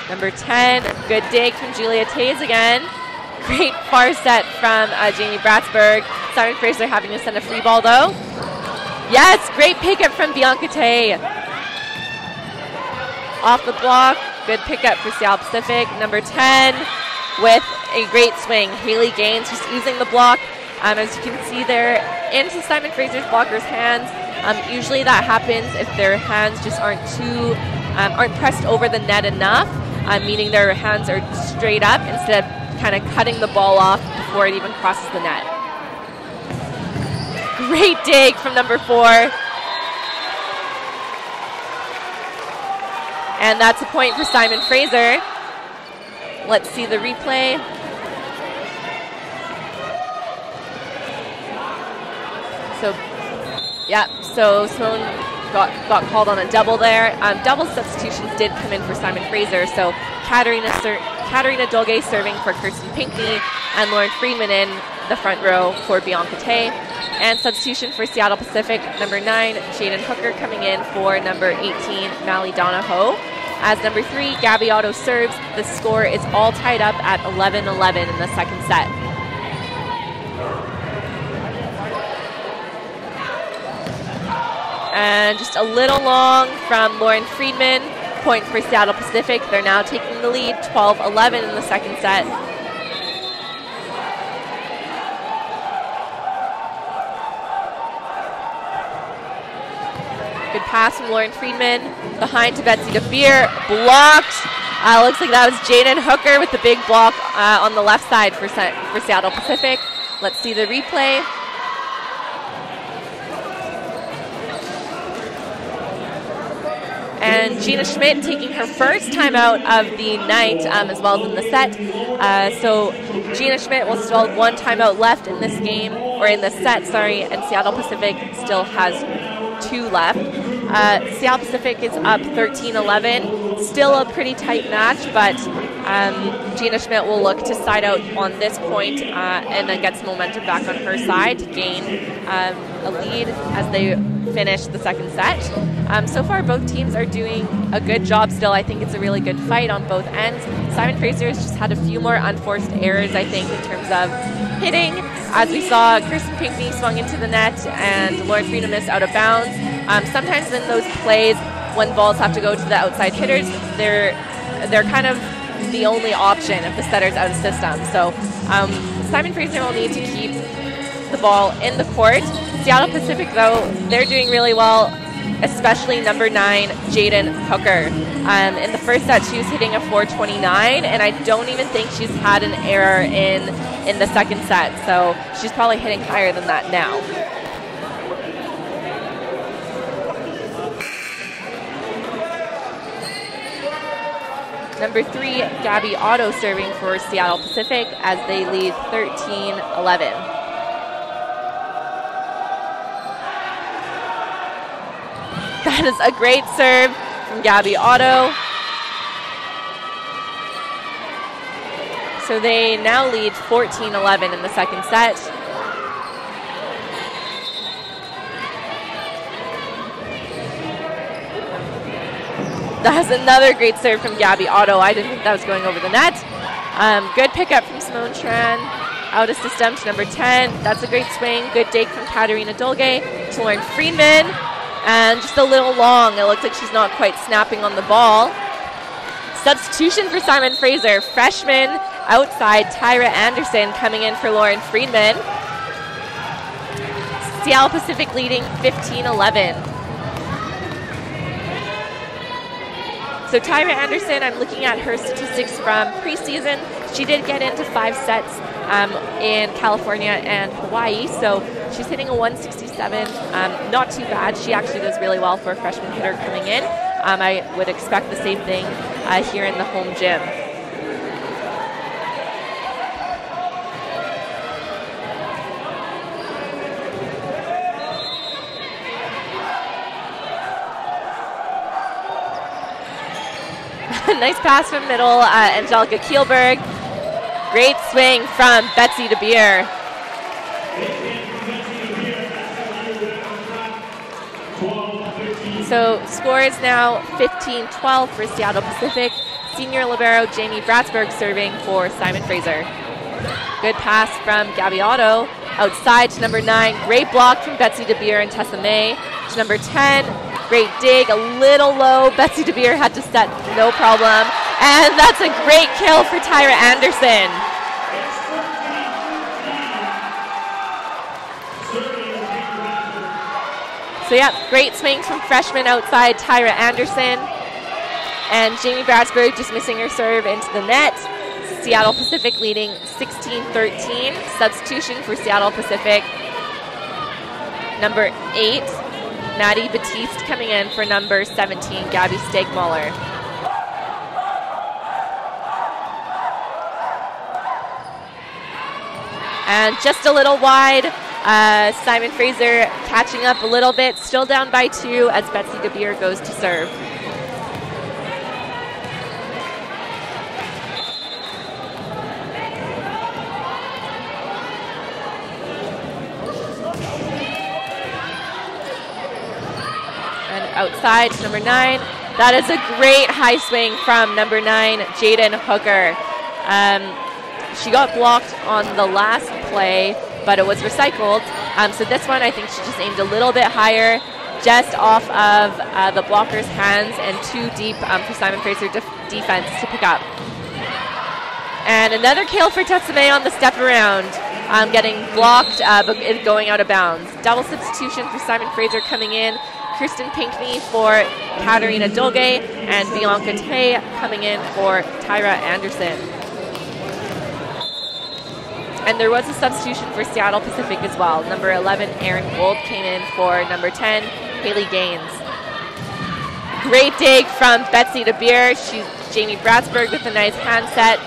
[SPEAKER 1] Number 10, good dig from Julia Tays again. Great far set from Jamie Bratsburg. Simon Fraser having to send a free ball though. Yes, great pickup from Bianca Tay. Off the block, good pickup for Seattle Pacific. Number 10 with a great swing. Haley Gaines just using the block. As you can see there, into Simon Fraser's blocker's hands. Usually that happens if their hands just aren't pressed over the net enough, meaning their hands are straight up instead of kind of cutting the ball off before it even crosses the net. Great dig from number 4. And that's a point for Simon Fraser. Let's see the replay. So Simone got called on a double there. Double substitutions did come in for Simon Fraser. So Katarina Dolge serving for Kirsten Pinckney, and Lauren Friedman in the front row for Bianca Tay. And substitution for Seattle Pacific, number 9, Jaden Hooker, coming in for number 18, Mally Donahoe. As number 3, Gabby Otto serves, the score is all tied up at 11-11 in the second set. And just a little long from Lauren Friedman. Point for Seattle Pacific. They're now taking the lead, 12-11 in the second set. Good pass from Lauren Friedman. Behind to Betsy DeBeer. Blocked. Looks like that was Jaden Hooker with the big block on the left side for Seattle Pacific. Let's see the replay. And Gina Schmidt taking her first timeout of the night, as well as in the set. So Gina Schmidt will still have one timeout left in this game, or in the set, sorry, and Seattle Pacific still has 2 left. Seattle Pacific is up 13-11. Still a pretty tight match, but Gina Schmidt will look to side out on this point, and then get some momentum back on her side to gain a lead as they finish the second set. So far, both teams are doing a good job still. I think it's a really good fight on both ends. Simon Fraser has just had a few more unforced errors, I think, in terms of hitting. As we saw, Kirsten Pinkney swung into the net and Lauren Friedman missed out of bounds. Sometimes in those plays, when balls have to go to the outside hitters, they're kind of the only option if the setter's out of system. So Simon Fraser will need to keep the ball in the court. Seattle Pacific, though, they're doing really well, especially number 9, Jaden Hooker. In the first set, she was hitting a 429, and I don't even think she's had an error in the second set. So she's probably hitting higher than that now. Number 3, Gabby Otto serving for Seattle Pacific as they lead 13-11. That is a great serve from Gabby Otto. So they now lead 14-11 in the second set. That was another great serve from Gabby Otto. I didn't think that was going over the net. Good pickup from Simone Tran. Out of system to number 10. That's a great swing. Good dig from Katarina Dolge to Lauren Friedman. And just a little long. It looks like she's not quite snapping on the ball. Substitution for Simon Fraser. Freshman outside, Tyra Anderson coming in for Lauren Friedman. Seattle Pacific leading 15-11. So Tyra Anderson, I'm looking at her statistics from preseason. She did get into 5 sets in California and Hawaii, so she's hitting a 167. Not too bad. She actually does really well for a freshman hitter coming in. I would expect the same thing here in the home gym. Nice pass from middle, Angelica Kielberg. Great swing from Betsy DeBeer. So score is now 15-12 for Seattle Pacific. Senior libero Jamie Bratsberg serving for Simon Fraser. Good pass from Gabby Otto. Outside to number 9. Great block from Betsy DeBeer and Tessa May. To number 10. Great dig, a little low. Betsy DeBeer had to set, no problem. And that's a great kill for Tyra Anderson. So yeah, great swing from freshman outside Tyra Anderson. And Jamie Bratsberg just missing her serve into the net. Seattle Pacific leading 16-13. Substitution for Seattle Pacific. Number 8. Maddie Batiste coming in for number 17, Gabby Stegmuller. And just a little wide. Simon Fraser catching up a little bit, still down by 2 as Betsy DeBeer goes to serve. Outside to number 9. That is a great high swing from number 9, Jaden Hooker. She got blocked on the last play, but it was recycled. So this one, I think she just aimed a little bit higher, just off of the blocker's hands and too deep for Simon Fraser defense to pick up. And another kill for Tessa May on the step around. Getting blocked, but going out of bounds. Double substitution for Simon Fraser coming in. Kirsten Pinkney for Katarina Dolge, and Bianca Tay coming in for Tyra Anderson. And there was a substitution for Seattle Pacific as well. Number 11, Erin Gold, came in for number 10, Haley Gaines. Great dig from Betsy DeBeer. She's Jamie Bratsberg with a nice hand set.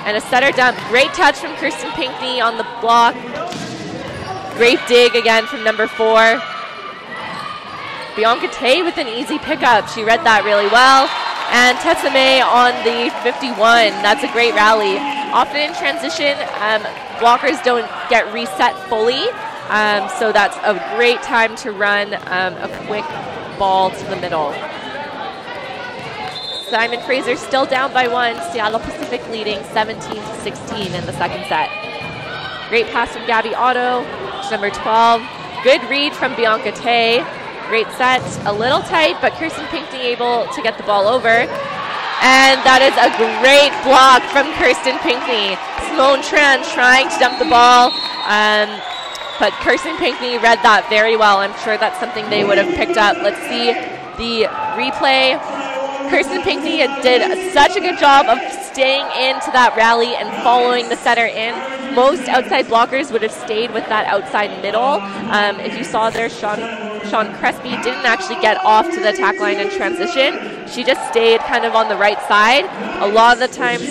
[SPEAKER 1] And a setter dump. Great touch from Kirsten Pinkney on the block. Great dig again from number 4. Bianca Tay with an easy pickup. She read that really well. And Tessame on the 51. That's a great rally. Often in transition, blockers don't get reset fully, so that's a great time to run a quick ball to the middle. Simon Fraser still down by 1. Seattle Pacific leading 17-16 in the second set. Great pass from Gabby Otto, number 12. Good read from Bianca Tay. Great set, a little tight, but Kirsten Pinckney able to get the ball over. And that is a great block from Kirsten Pinckney. Simone Tran trying to dump the ball, but Kirsten Pinckney read that very well. I'm sure that's something they would have picked up. Let's see the replay. Kirsten Pinckney did such a good job of staying into that rally and following the setter in. Most outside blockers would have stayed with that outside middle. If you saw there, Sean Crespi didn't actually get off to the attack line in transition. She just stayed kind of on the right side. A lot of the times,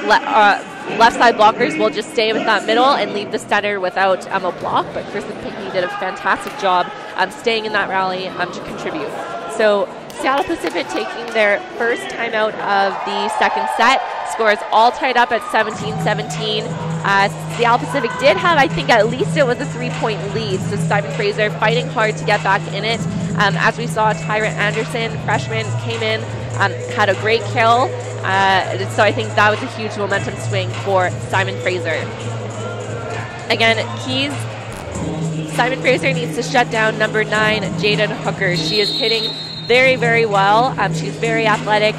[SPEAKER 1] left side blockers will just stay with that middle and leave the setter without a block, but Kirsten Pinckney did a fantastic job staying in that rally to contribute. So Seattle Pacific taking their first timeout of the second set. Scores all tied up at 17-17. Seattle Pacific did have, I think at least it was a 3-point lead, so Simon Fraser fighting hard to get back in it. As we saw, Tyra Anderson, freshman, came in, had a great kill. So I think that was a huge momentum swing for Simon Fraser. Again, keys, Simon Fraser needs to shut down number 9, Jaden Hooker. She is hitting very, very well. She's very athletic,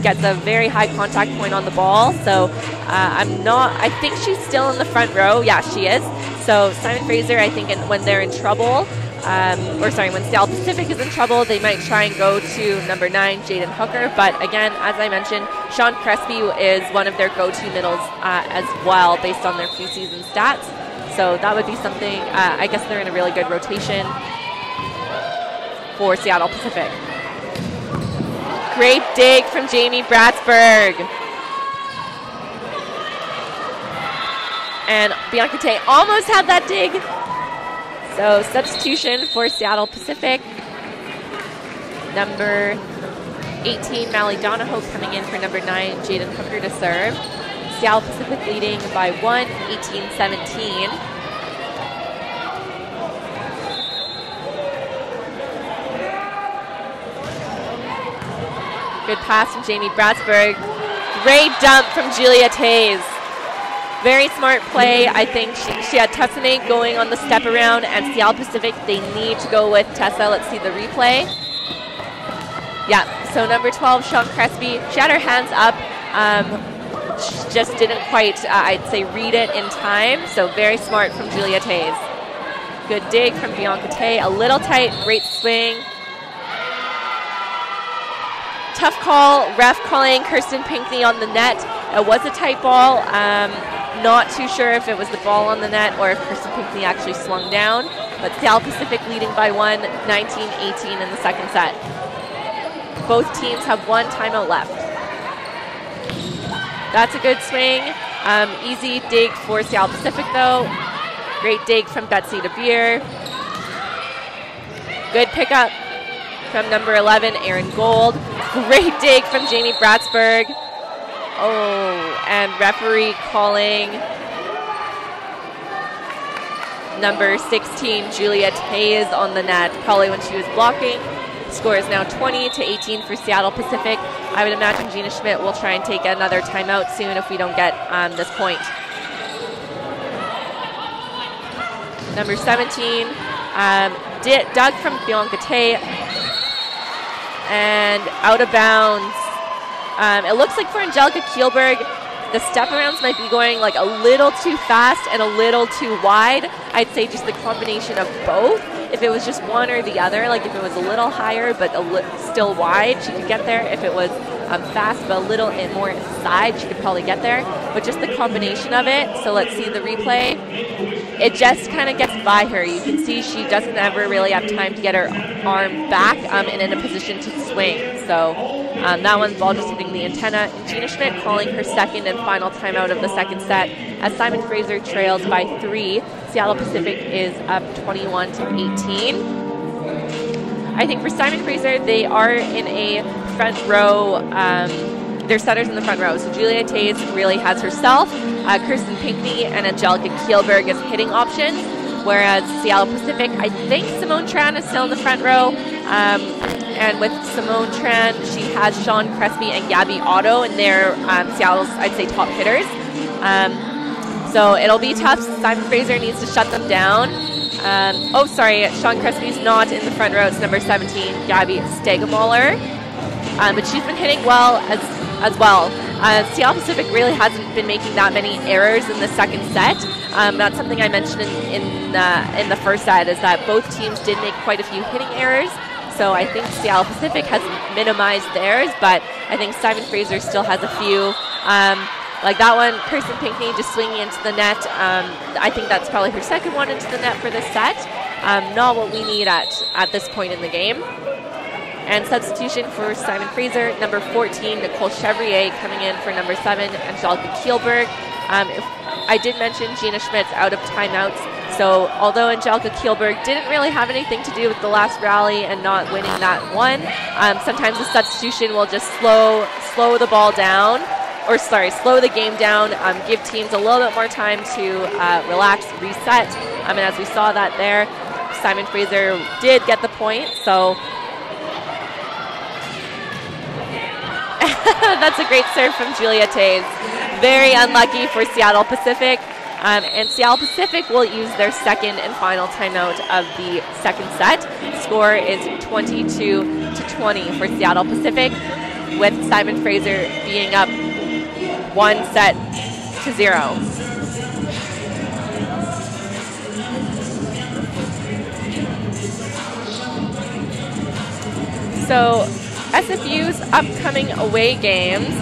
[SPEAKER 1] gets a very high contact point on the ball. So I think she's still in the front row. Yeah, she is. So Simon Fraser, I think when they're in trouble, when Seattle Pacific is in trouble, they might try and go to number 9, Jaden Hooker. But again, as I mentioned, Sean Crespi is one of their go-to middles as well, based on their preseason stats. So that would be something, I guess they're in a really good rotation for Seattle Pacific. Great dig from Jamie Bratsburg. And Bianca Tay almost had that dig. So substitution for Seattle Pacific. Number 18, Mally Donahoe coming in for number 9, Jaden Hooker to serve. Seattle Pacific leading by 1, 18-17. Good pass from Jamie Bratsburg. Great dump from Julia Tays. Very smart play. I think she had Tessame going on the step around, and Seattle Pacific, they need to go with Tessa. Let's see the replay. Yeah, so number 12, Sean Crespi, she had her hands up. She just didn't quite, I'd say, read it in time. So very smart from Julia Tays. Good dig from Bianca Tay. A little tight, great swing. Tough call, ref calling Kirsten Pinckney on the net. It was a tight ball. Not too sure if it was the ball on the net or if Kirsten Pinckney actually swung down. But Seattle Pacific leading by 1, 19-18 in the second set. Both teams have 1 timeout left. That's a good swing. Easy dig for Seattle Pacific though. Great dig from Betsy DeBeer. Good pickup from number 11, Erin Gold. Great dig from Jamie Bratsburg. Oh, and referee calling number 16, Julia Tays on the net, probably when she was blocking. Score is now 20-18 for Seattle Pacific. I would imagine Gina Schmidt will try and take another timeout soon if we don't get this point. Number 17, dug from Bianca Tay, and out of bounds. It looks like for Angelica Kielberg, the step arounds might be going like a little too fast and a little too wide. I'd say just the combination of both. If it was just one or the other, like if it was a little higher but still wide, she could get there. If it was fast but a little more inside, she could probably get there. But just the combination of it, so let's see the replay. It just kind of gets by her. You can see she doesn't ever really have time to get her arm back and in a position to swing. So that one's ball just hitting the antenna. Gina Schmidt calling her second and final timeout of the second set as Simon Fraser trails by 3. Seattle Pacific is up 21-18. I think for Simon Fraser, they are in a front row. Their setters in the front row. So Julia Tays really has herself, Kirsten Pinkney and Angelica Kielberg as hitting options, whereas Seattle Pacific, I think Simone Tran is still in the front row. And with Simone Tran, she has Sean Crespi and Gabby Otto, and they're Seattle's, I'd say, top hitters. So it'll be tough. Simon Fraser needs to shut them down. Oh, sorry, Sean Crespi's not in the front row. It's number 17, Gabby Stegemoller. But she's been hitting well as well. Seattle Pacific really hasn't been making that many errors in the second set. That's something I mentioned in the first set, is that both teams did make quite a few hitting errors. So I think Seattle Pacific has minimized theirs, but I think Simon Fraser still has a few. Like that one, Kirsten Pinkney just swinging into the net. I think that's probably her second one into the net for this set. Not what we need at this point in the game. And substitution for Simon Fraser, number 14, Nicole Chevrier coming in for number 7, Angelica Kielberg. I did mention Gina Schmidt's out of timeouts. So although Angelica Kielberg didn't really have anything to do with the last rally and not winning that one, sometimes the substitution will just slow the ball down, or sorry, slow the game down, give teams a little bit more time to relax, reset. And as we saw that there, Simon Fraser did get the point. So that's a great serve from Julia Tays. Very unlucky for Seattle Pacific. And Seattle Pacific will use their second and final timeout of the second set. Score is 22-20 for Seattle Pacific, with Simon Fraser being up 1-0. So SFU's upcoming away games.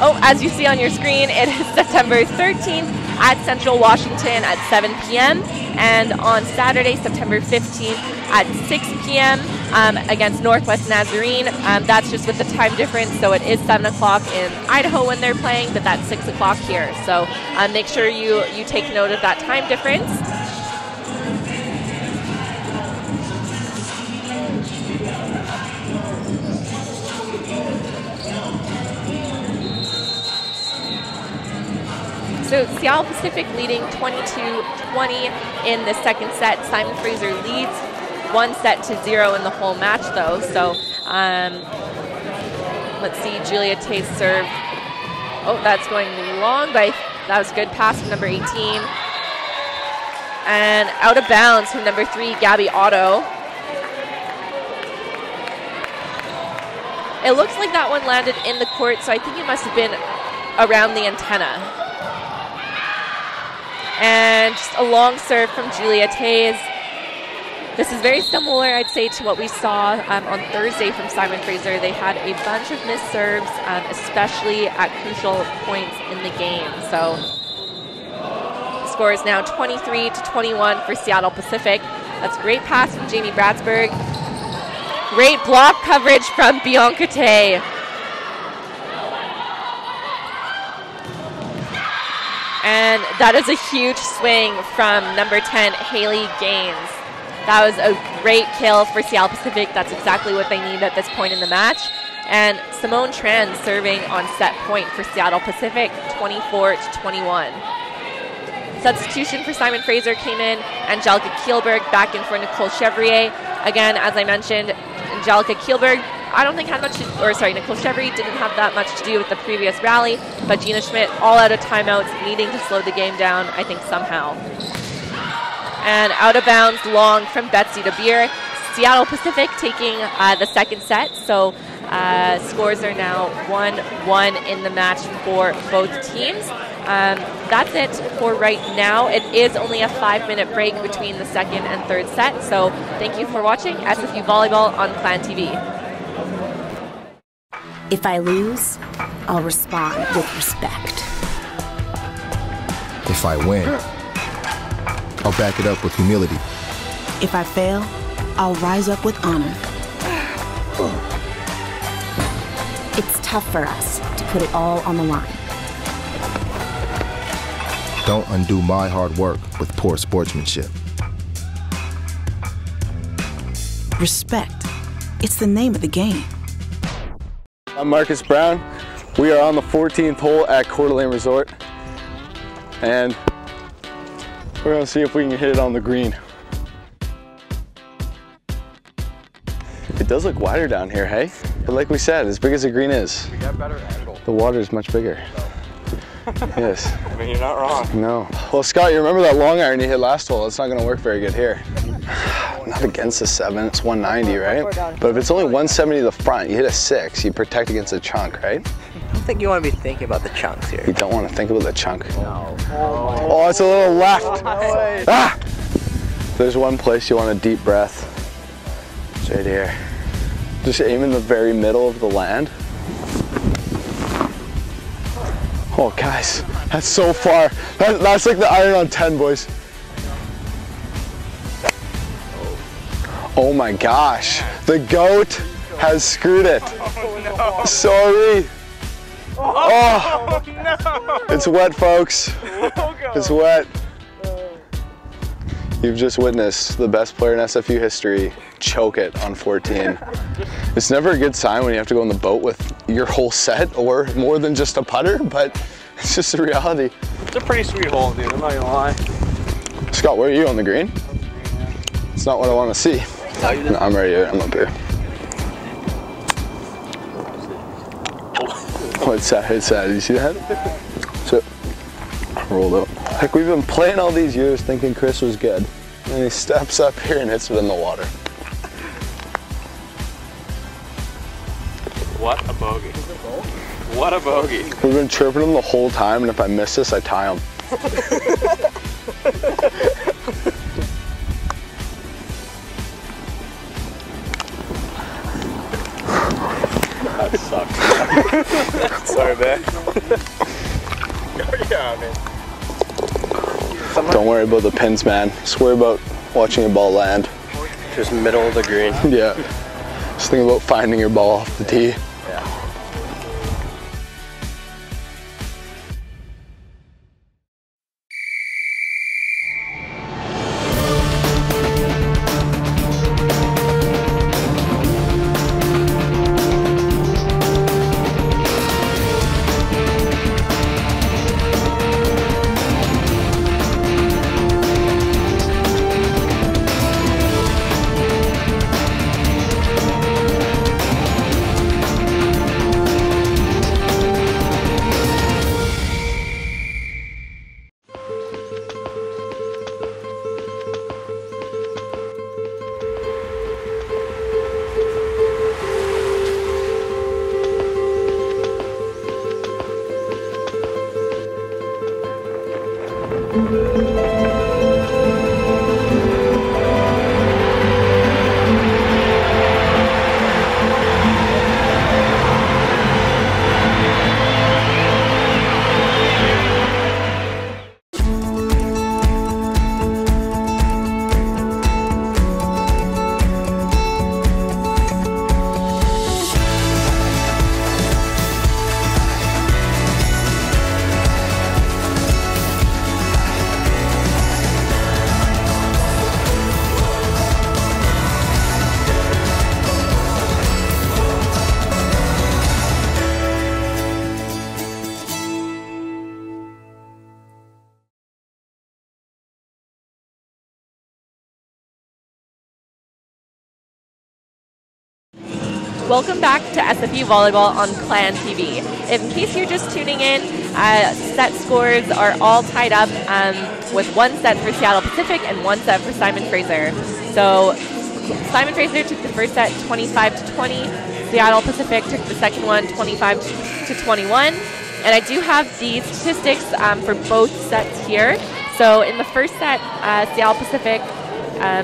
[SPEAKER 1] As you see on your screen, it is September 13th at Central Washington at 7 p.m. and on Saturday, September 15th at 6 p.m. Against Northwest Nazarene. That's just with the time difference, so it is 7 o'clock in Idaho when they're playing, but that's 6 o'clock here. So make sure you take note of that time difference. So Seattle Pacific leading 22-20 in the second set. Simon Fraser leads 1-0 in the whole match, though. So let's see, Julia Tays serve. Oh, that's going long, but that was a good pass from number 18. And out of bounds from number 3, Gabby Otto. It looks like that one landed in the court, so I think it must have been around the antenna. And just a long serve from Julia Tays. This is very similar, I'd say, to what we saw on Thursday from Simon Fraser. They had a bunch of missed serves, especially at crucial points in the game. So the score is now 23-21 for Seattle Pacific. That's a great pass from Jamie Bratsberg. Great block coverage from Bianca Tay. And that is a huge swing from number 10, Haley Gaines. That was a great kill for Seattle Pacific. That's exactly what they need at this point in the match. And Simone Tran serving on set point for Seattle Pacific, 24-21. Substitution for Simon Fraser came in. Angelica Kielberg back in for Nicole Chevrier. Again, as I mentioned, Angelica Kielberg, I don't think had much to, or sorry, Nicole Chevrier didn't have that much to do with the previous rally, but Gina Schmidt all out of timeouts, needing to slow the game down, I think somehow. And out of bounds, long from Betsy DeBeer. Seattle Pacific taking the second set, so scores are now 1-1 in the match for both teams. That's it for right now. It is only a 5-minute break between the second and third set, so thank you for watching SFU Volleyball on Clan TV.
[SPEAKER 7] If I lose, I'll respond with respect.
[SPEAKER 8] If I win, I'll back it up with humility.
[SPEAKER 7] If I fail, I'll rise up with honor. It's tough for us to put it all on the line.
[SPEAKER 8] Don't undo my hard work with poor sportsmanship.
[SPEAKER 9] Respect. It's the name of the game.
[SPEAKER 10] I'm Marcus Brown. We are on the 14th hole at Coeur d'Alene Resort. And we're gonna see if we can hit it on the green. It does look wider down here, hey? But like we said, as big as the green is,
[SPEAKER 11] we got better angle.
[SPEAKER 10] The water is much bigger. Yes.
[SPEAKER 11] I mean, you're not wrong.
[SPEAKER 10] No. Well, Scott, you remember that long iron you hit last hole? It's not gonna work very good here. Not against the 7, it's 190, right? But if it's only 170 to the front, you hit a 6, you protect against a chunk, right?
[SPEAKER 12] I don't think you want to be thinking about the chunks here.
[SPEAKER 10] You don't want to think about the chunk.
[SPEAKER 12] No.
[SPEAKER 10] Oh, it's a little left. Ah! There's one place you want a deep breath. It's right here. Just aim in the very middle of the land. Oh, guys, that's so far. That's like the iron on 10, boys. Oh my gosh, the goat has screwed it.
[SPEAKER 11] Oh, no.
[SPEAKER 10] Sorry.
[SPEAKER 11] Oh, no.
[SPEAKER 10] It's wet, folks. It's wet. You've just witnessed the best player in SFU history choke it on 14. It's never a good sign when you have to go in the boat with your whole set or more than just a putter, but it's just a reality.
[SPEAKER 11] It's a pretty sweet hole, dude, I'm not gonna lie.
[SPEAKER 10] Scott, where are you on the green? It's not what I want to see. No, I'm ready. I'm up here. Oh, it's sad. It's sad. Did you see that? So, rolled out. Like, we've been playing all these years thinking Chris was good. And he steps up here and hits it in the water.
[SPEAKER 11] What a bogey. What a bogey.
[SPEAKER 10] We've been chirping him the whole time, and if I miss this, I tie him.
[SPEAKER 11] That sucks. Sorry, man. Yeah, man.
[SPEAKER 10] Don't worry about the pins, man. Just worry about watching your ball land.
[SPEAKER 11] Just middle of the green.
[SPEAKER 10] Yeah. Just think about finding your ball off the tee.
[SPEAKER 1] Welcome back to SFU Volleyball on Clan TV. In case you're just tuning in, set scores are all tied up with one set for Seattle Pacific and one set for Simon Fraser. So Simon Fraser took the first set 25-20. Seattle Pacific took the second one 25-21. And I do have the statistics for both sets here. So in the first set, Seattle Pacific,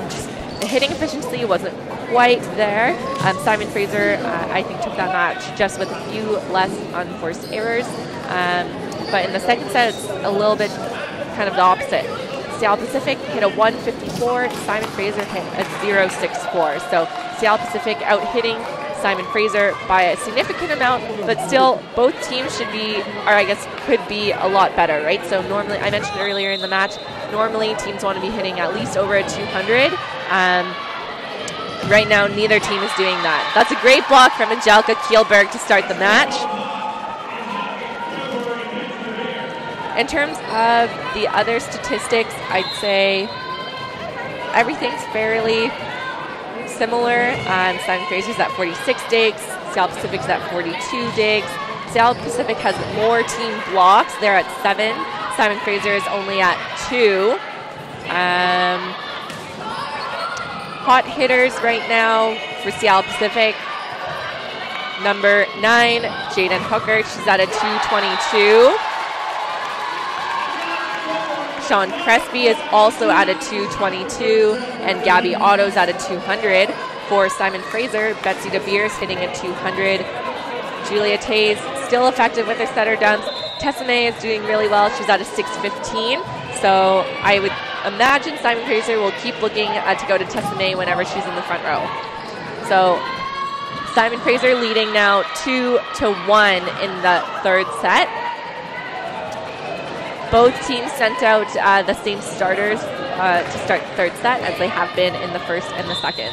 [SPEAKER 1] just the hitting efficiency wasn't quite there. Simon Fraser, I think, took that match just with a few less unforced errors. But in the second set, it's a little bit kind of the opposite. Seattle Pacific hit a 154, Simon Fraser hit a 064. So Seattle Pacific out hitting Simon Fraser by a significant amount, but still both teams should be, or I guess could be a lot better, right? So normally, I mentioned earlier in the match, normally teams want to be hitting at least over a 200. Right now, neither team is doing that. That's a great block from Angelika Kielberg to start the match. In terms of the other statistics, I'd say everything's fairly similar. Simon Fraser's at 46 digs, Seattle Pacific's at 42 digs. Seattle Pacific has more team blocks. They're at 7. Simon Fraser is only at 2. Hot hitters right now for Seattle Pacific. Number 9, Jaden Hooker. She's at a 222. Sean Crespi is also at a 222, and Gabby Otto's at a 200. For Simon Fraser, Betsy DeBeers hitting a 200. Julia Tays still effective with her setter dumps. Tessa May is doing really well. She's at a 615. So I would imagine Simon Fraser will keep looking to go to Tessa May whenever she's in the front row. So Simon Fraser leading now 2-1 in the third set. Both teams sent out the same starters to start the third set as they have been in the first and the second.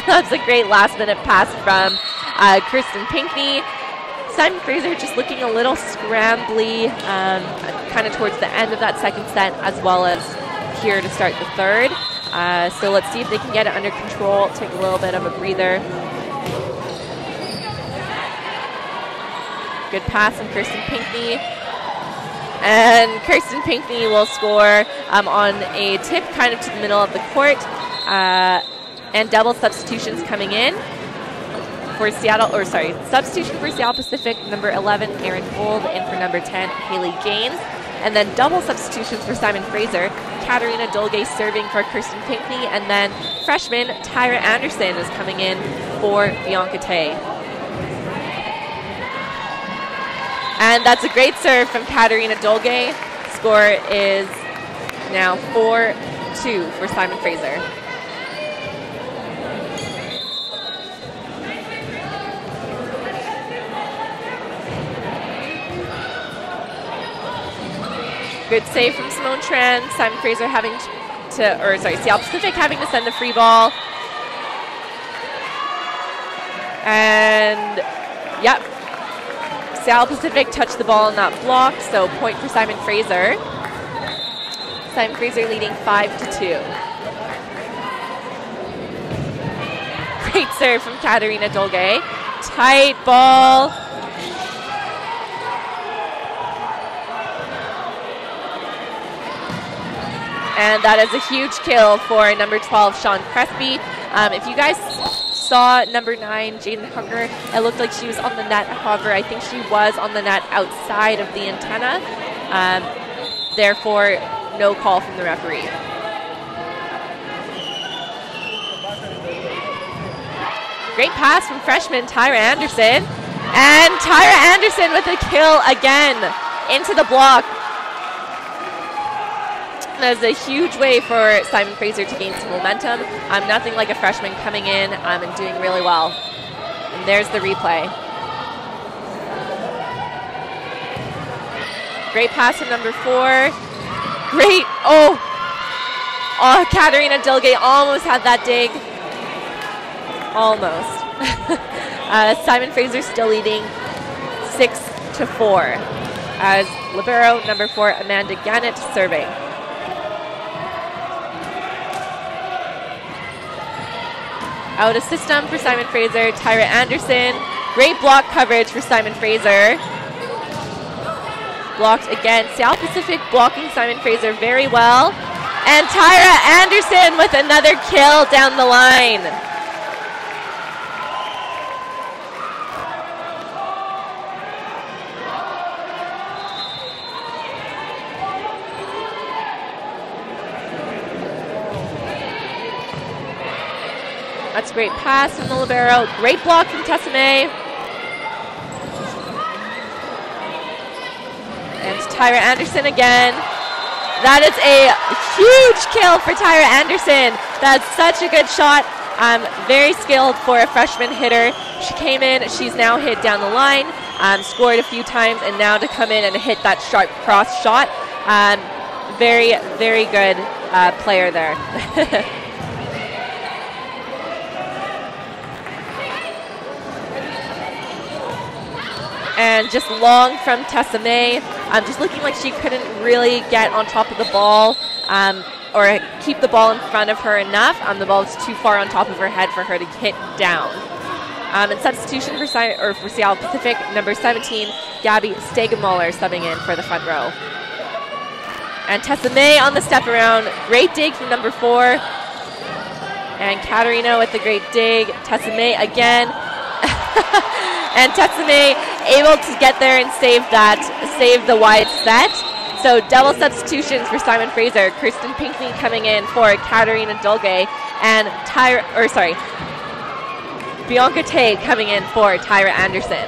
[SPEAKER 1] That's a great last-minute pass from Kirsten Pinkney. Simon Fraser just looking a little scrambly kind of towards the end of that second set, as well as here to start the third. So let's see if they can get it under control, take a little bit of a breather. Good pass from Kirsten Pinkney. And Kirsten Pinkney will score on a tip kind of to the middle of the court. And double substitutions coming in for Seattle, or sorry, substitution for Seattle Pacific, number 11, Erin Gold, and for number 10, Haley Gaines. And then double substitutions for Simon Fraser, Katarina Dolge serving for Kirsten Pinkney, and then freshman Tyra Anderson is coming in for Bianca Tay. And that's a great serve from Katarina Dolge. Score is now 4-2 for Simon Fraser. Good save from Simone Tran. Simon Fraser having to, or sorry, Seattle Pacific having to send the free ball. And, yep. Seattle Pacific touched the ball and not blocked, so point for Simon Fraser. Simon Fraser leading 5-2. Great serve from Katarina Dolge. Tight ball. And that is a huge kill for number 12, Sean Crespi. If you guys saw number 9, Jaden Hooker, it looked like she was on the net. However, I think she was on the net outside of the antenna. Therefore, no call from the referee. Great pass from freshman Tyra Anderson. And Tyra Anderson with a kill again into the block. That is a huge way for Simon Fraser to gain some momentum. Nothing like a freshman coming in and doing really well. And there's the replay. Great pass from number 4. Great, oh, Katarina Dolge almost had that dig. Almost. Simon Fraser still leading 6-4 as libero number 4, Amanda Gannett, serving. Out of system for Simon Fraser, Tyra Anderson. Great block coverage for Simon Fraser. Blocked again. Seattle Pacific blocking Simon Fraser very well. And Tyra Anderson with another kill down the line. That's a great pass from the libero. Great block from Tessa May. And Tyra Anderson again. That is a huge kill for Tyra Anderson. That's such a good shot. Very skilled for a freshman hitter. She came in, she's now hit down the line, scored a few times, and now to come in and hit that sharp cross shot. Very, very good player there. And just long from Tessa May, just looking like she couldn't really get on top of the ball or keep the ball in front of her enough. The ball was too far on top of her head for her to hit down. And substitution for Seattle Pacific, number 17, Gabby Stegemuller subbing in for the front row. And Tessa May on the step around, great dig from number 4. And Katarina with the great dig, Tessa May again. And Tessa May able to get there and save the wide set. So double substitutions for Simon Fraser. Kirsten Pinckney coming in for Katarina Dolge, and Bianca Tay coming in for Tyra Anderson.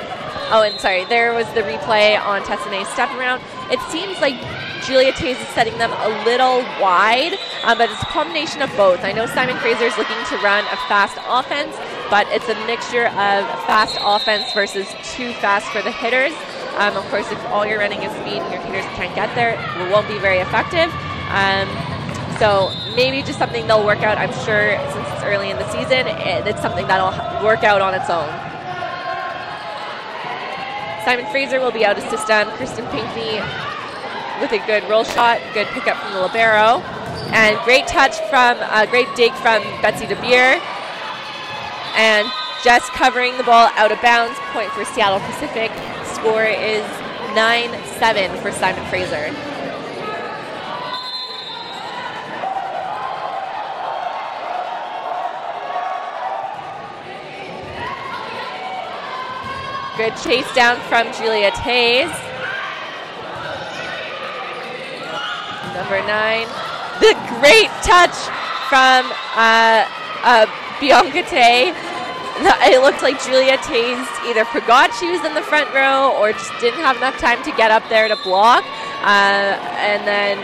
[SPEAKER 1] Oh, and sorry, there was the replay on Tessa May's step around. It seems like Julia Tays is setting them a little wide, but it's a combination of both. I know Simon Fraser is looking to run a fast offense, but it's a mixture of fast offense versus too fast for the hitters. Of course, if all you're running is speed and your hitters can't get there, it won't be very effective. So maybe just something they'll work out. I'm sure since it's early in the season, it's something that'll work out on its own. Simon Fraser will be out of system. Kristen Pinckney with a good roll shot, good pickup from the libero, and great great dig from Betsy DeBeer, and just covering the ball out of bounds. Point for Seattle Pacific. Score is 9-7 for Simon Fraser. Good chase down from Julia Tays. Number 9. The great touch from Bianca Tay. It looked like Julia Tays either forgot she was in the front row or just didn't have enough time to get up there to block. And then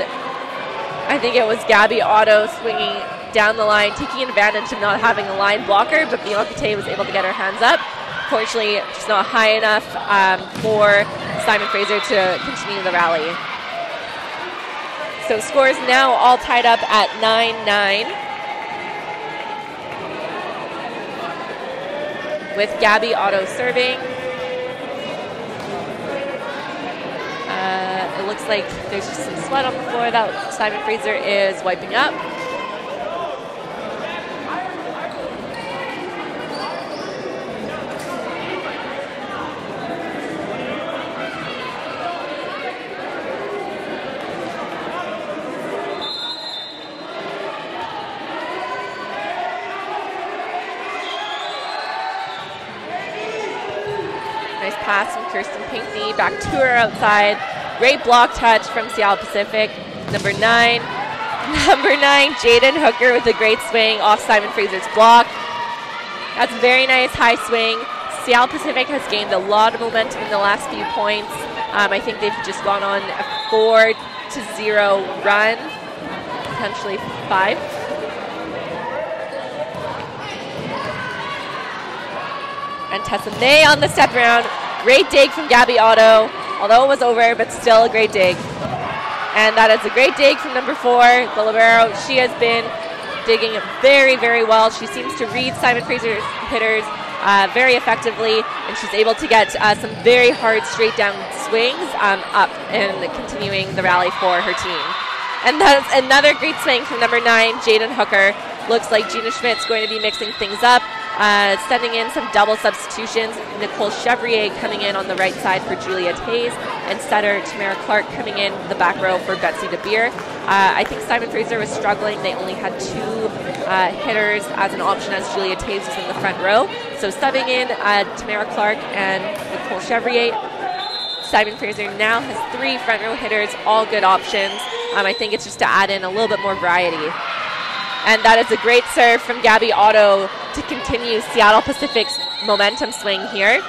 [SPEAKER 1] I think it was Gabby Otto swinging down the line, taking advantage of not having a line blocker, but Bianca Tay was able to get her hands up. Fortunately, just not high enough for Simon Fraser to continue the rally. So scores now all tied up at 9-9. With Gabby Otto serving. It looks like there's just some sweat on the floor that Simon Fraser is wiping up. Nice pass from Kirsten Pinckney, back to her outside. Great block touch from Seattle Pacific. Number 9, Jaden Hooker with a great swing off Simon Fraser's block. That's a very nice high swing. Seattle Pacific has gained a lot of momentum in the last few points. I think they've just gone on a 4-0 run, potentially 5. And Tessa May on the step around. Great dig from Gabby Otto, although it was over, but still a great dig. And that is a great dig from number 4, the libero. She has been digging very, very well. She seems to read Simon Fraser's hitters very effectively, and she's able to get some very hard straight down swings up and continuing the rally for her team. And that's another great swing from number 9, Jaden Hooker. Looks like Gina Schmidt's going to be mixing things up. Sending in some double substitutions. Nicole Chevrier coming in on the right side for Julia Tays, and setter Tamara Clark coming in the back row for Betsy DeBeer. I think Simon Fraser was struggling. They only had 2 hitters as an option as Julia Tays was in the front row. So subbing in Tamara Clark and Nicole Chevrier. Simon Fraser now has 3 front row hitters, all good options. I think it's just to add in a little bit more variety. And that is a great serve from Gabby Otto to continue Seattle Pacific's momentum swing here.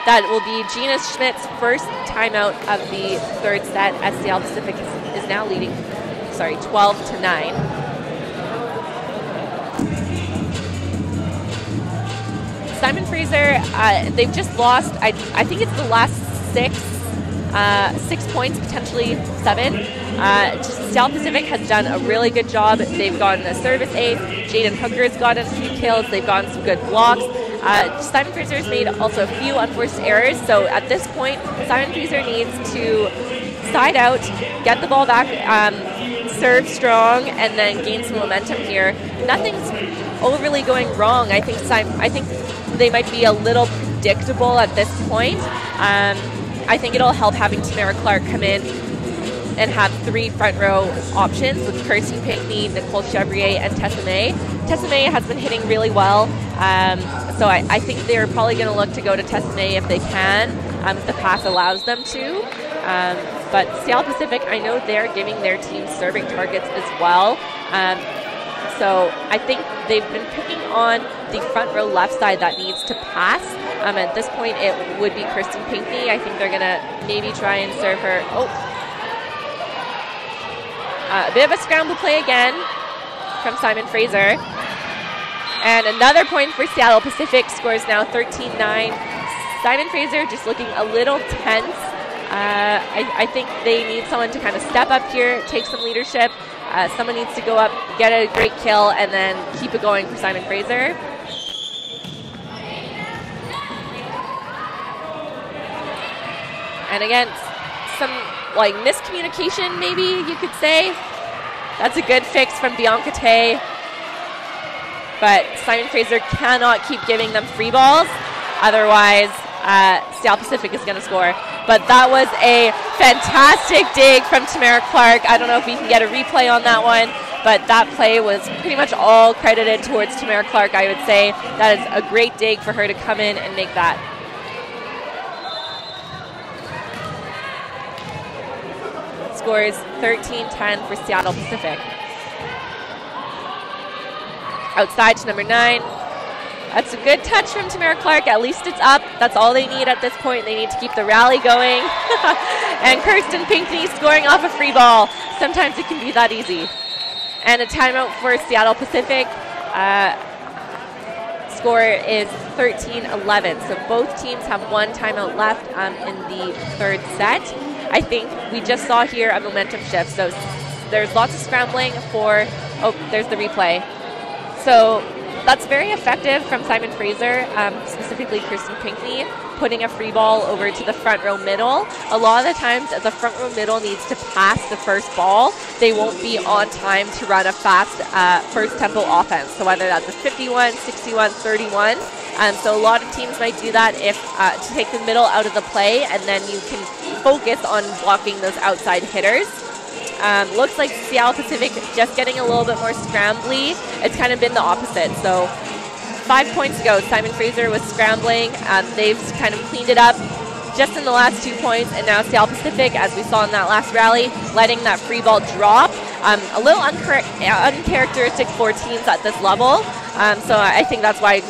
[SPEAKER 1] That will be Gina Schmidt's first timeout of the 3rd set, as Seattle Pacific is now leading 12 to 9. Simon Fraser, they've just lost, I think it's the last 6 points, potentially 7. South Pacific has done a really good job. They've gotten a service ace. Jaden Hooker's gotten a few kills. They've gotten some good blocks. Simon Fraser's made also a few unforced errors. So at this point, Simon Fraser needs to side out, get the ball back, serve strong, and then gain some momentum here. Nothing's overly going wrong. I think they might be a little predictable at this point. I think it'll help having Tamara Clark come in and have 3 front row options with Kirsten Pinkney, Nicole Chevrier, and Tessa May. Tessa May has been hitting really well, so I think they're probably going to look to go to Tessa May if they can, if the pass allows them to. But Seattle Pacific, I know they're giving their team serving targets as well. So I think they've been picking on the front row left side that needs to pass. At this point, it would be Kirsten Pinkney. I think they're going to maybe try and serve her. A bit of a scramble play again from Simon Fraser. And another point for Seattle Pacific. Scores now 13-9. Simon Fraser just looking a little tense. I think they need someone to kind of step up here, take some leadership. Someone needs to go up, get a great kill, and then keep it going for Simon Fraser. And again, some like miscommunication, maybe you could say. That's a good fix from Bianca Tay. But Simon Fraser cannot keep giving them free balls. Otherwise, Seattle Pacific is going to score. But that was a fantastic dig from Tamara Clark. I don't know if we can get a replay on that one, but that play was pretty much all credited towards Tamara Clark, I would say. That is a great dig for her to come in and make that. Scores 13-10 for Seattle Pacific. Outside to number 9. That's a good touch from Tamara Clark. At least it's up. That's all they need at this point. They need to keep the rally going. And Kirsten Pinkney scoring off a free ball. Sometimes it can be that easy. And a timeout for Seattle Pacific. Score is 13-11. So both teams have 1 timeout left in the 3rd set. I think we just saw here a momentum shift. So there's lots of scrambling for, there's the replay. So that's very effective from Simon Fraser, specifically Kirsten Pinkney, putting a free ball over to the front row middle. A lot of the times the front row middle needs to pass the first ball. They won't be on time to run a fast first tempo offense. So whether that's a 51, 61, 31. So a lot of teams might do that if to take the middle out of the play, and then you can focus on blocking those outside hitters. Looks like Seattle Pacific just getting a little bit more scrambly. It's kind of been the opposite. So 5 points ago, Simon Fraser was scrambling. They've kind of cleaned it up just in the last 2 points, and now Seattle Pacific, as we saw in that last rally, letting that free ball drop. A little uncharacteristic for teams at this level. So I think that's why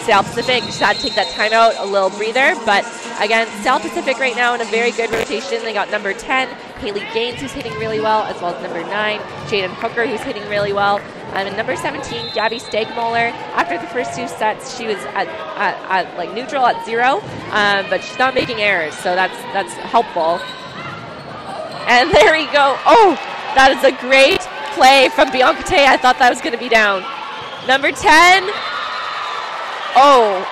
[SPEAKER 1] Seattle Pacific just had to take that timeout, a little breather. But again, Seattle Pacific right now in a very good rotation. They got number 10, Haley Gaines, who's hitting really well, as well as number 9, Jaden Hooker, who's hitting really well. And number 17, Gabby Stegmuller. After the first 2 sets, she was at like neutral at 0, but she's not making errors, so that's helpful. And there we go. Oh, that is a great play from Bianca Tay. I thought that was going to be down. Number 10. Oh.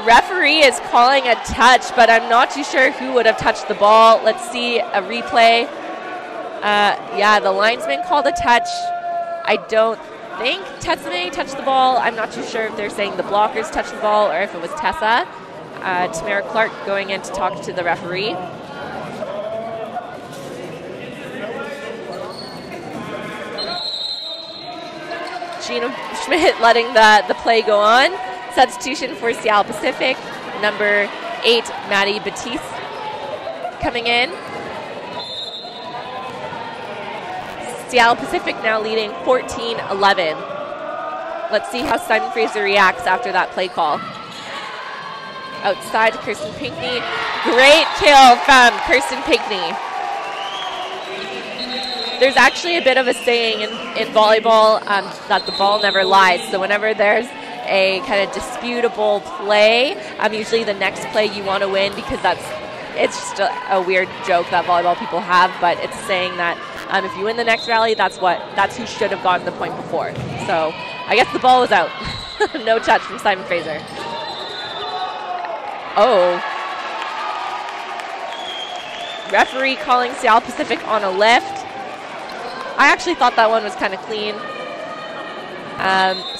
[SPEAKER 1] Referee is calling a touch, but I'm not too sure who would have touched the ball. Let's see a replay. Yeah, the linesman called a touch. I don't think Tessa touched the ball. I'm not too sure if they're saying the blockers touched the ball or if it was Tessa. Tamara Clark going in to talk to the referee. Gina Schmidt letting the play go on. Substitution for Seattle Pacific. Number 8, Maddie Batiste coming in. Seattle Pacific now leading 14-11. Let's see how Simon Fraser reacts after that play call. Outside to Kirsten Pinkney. Great kill from Kirsten Pinkney. There's actually a bit of a saying in volleyball that the ball never lies. So whenever there's a kind of disputable play, usually the next play you want to win, because it's just a weird joke that volleyball people have, but it's saying that if you win the next rally, that's who should have gotten the point before. So I guess the ball was out. No touch from Simon Fraser. Oh. Referee calling Seattle Pacific on a lift. I actually thought that one was kind of clean.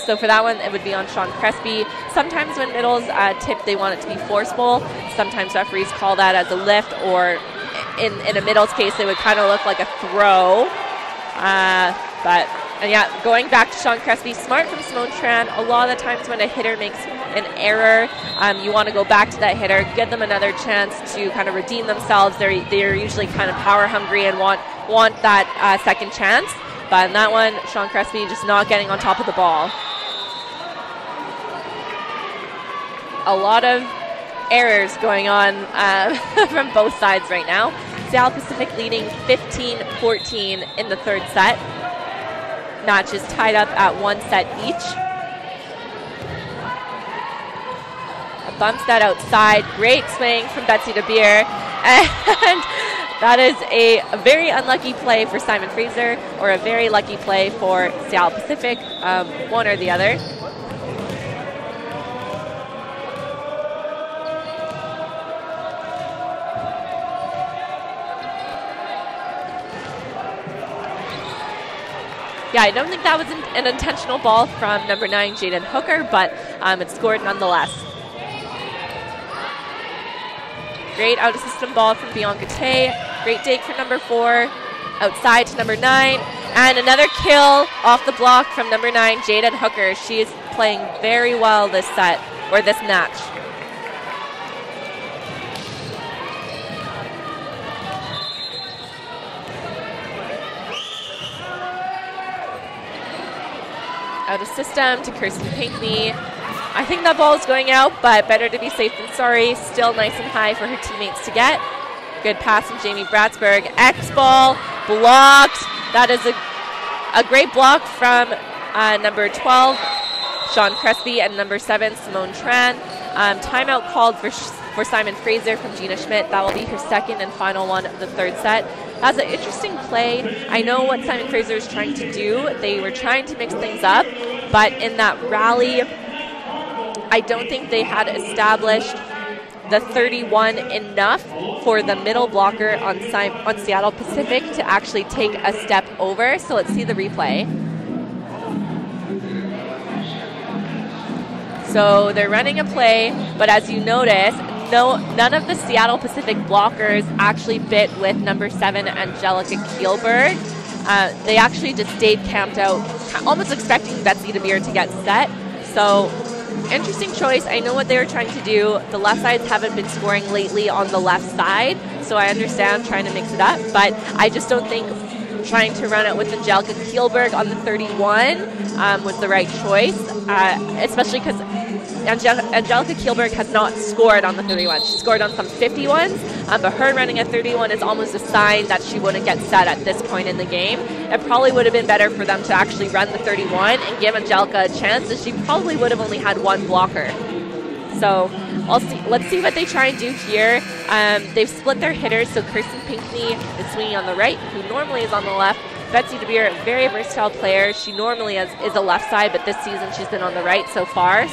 [SPEAKER 1] So for that one, it would be on Sean Crespi. Sometimes when middles tip, they want it to be forceful. Sometimes referees call that as a lift, or in a middles case, it would kind of look like a throw. And yeah, going back to Sean Crespi, smart from Simone Tran. A lot of the times when a hitter makes an error, you want to go back to that hitter, give them another chance to kind of redeem themselves. They're usually kind of power hungry and want that second chance. But in that one, Sean Crespi just not getting on top of the ball. A lot of errors going on from both sides right now. Seattle Pacific leading 15-14 in the third set. Match is tied up at 1 set each. A bump set outside. Great swing from Betsy DeBeer. And that is a very unlucky play for Simon Fraser, or a very lucky play for Seattle Pacific, one or the other. Yeah, I don't think that was an intentional ball from number 9, Jaden Hooker, but it's scored nonetheless. Great out-of-system ball from Bianca Tay. Great dig for number 4. Outside to number 9. And another kill off the block from number 9, Jaden Hooker. She is playing very well this set, or this match. Out of system to Kirsten Pinkney. I think that ball is going out, but better to be safe than sorry. Still nice and high for her teammates to get. Good pass from Jamie Bratsberg. X ball blocked. That is a great block from number 12, Sean Crespi, and number 7, Simone Tran. Timeout called for Simon Fraser from Gina Schmidt. That will be her second and final one of the third set. That's an interesting play. I know what Simon Fraser is trying to do. They were trying to mix things up, but in that rally, I don't think they had established the 31 enough for the middle blocker on Seattle Pacific to actually take a step over. So let's see the replay. So they're running a play, but as you notice, none of the Seattle Pacific blockers actually bit with number 7, Angelica Kielberg. They actually just stayed camped out, almost expecting Betsy DeBeer to get set. So interesting choice. I know what they were trying to do. The left sides haven't been scoring lately on the left side, so I understand trying to mix it up, but I just don't think trying to run it with Angelica Kielberg on the 31 was the right choice, especially because Angelica Kielberg has not scored on the 31. She scored on some 51s, but her running a 31 is almost a sign that she wouldn't get set at this point in the game. It probably would have been better for them to actually run the 31 and give Angelica a chance, as she probably would have only had one blocker. So let's see what they try and do here. They've split their hitters, so Kirsten Pinkney is swinging on the right, who normally is on the left. Betsy DeBeer, a very versatile player. She normally is a left side, but this season she's been on the right so far.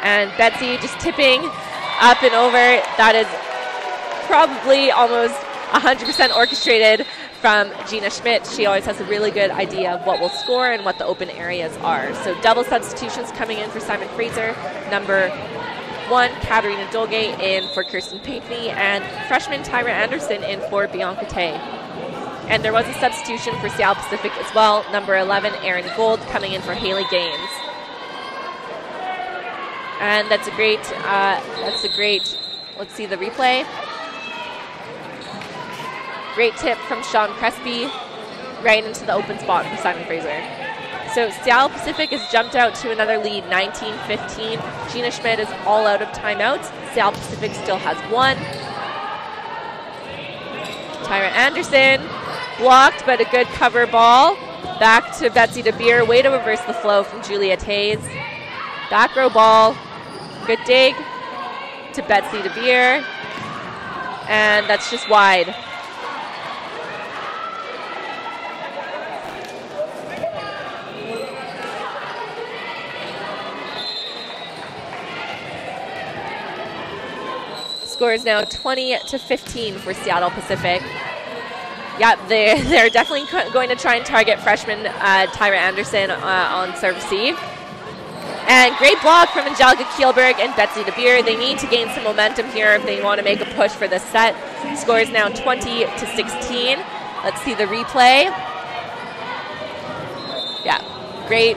[SPEAKER 1] And Betsy just tipping up and over. That is probably almost 100% orchestrated from Gina Schmidt. She always has a really good idea of what will score and what the open areas are. So double substitutions coming in for Simon Fraser. Number 1, Katarina Dolge in for Kirsten Pinkney, and freshman Tyra Anderson in for Bianca Tay. And there was a substitution for Seattle Pacific as well. Number 11, Erin Gold, coming in for Haley Gaines. And that's a great, let's see the replay. Great tip from Sean Crespi, right into the open spot for Simon Fraser. So Seattle Pacific has jumped out to another lead, 19-15. Gina Schmidt is all out of timeouts. Seattle Pacific still has one. Tyra Anderson blocked, but a good cover ball. Back to Betsy DeBeer. Way to reverse the flow from Julia Tays. Back row ball. Good dig to Betsy DeBeer. And that's just wide. Score is now 20-15 for Seattle Pacific. Yeah, they're definitely going to try and target freshman Tyra Anderson on serve receive. And great block from Angelica Kielberg and Betsy DeBeer. They need to gain some momentum here if they want to make a push for this set. Score is now 20-16. Let's see the replay. Yeah, great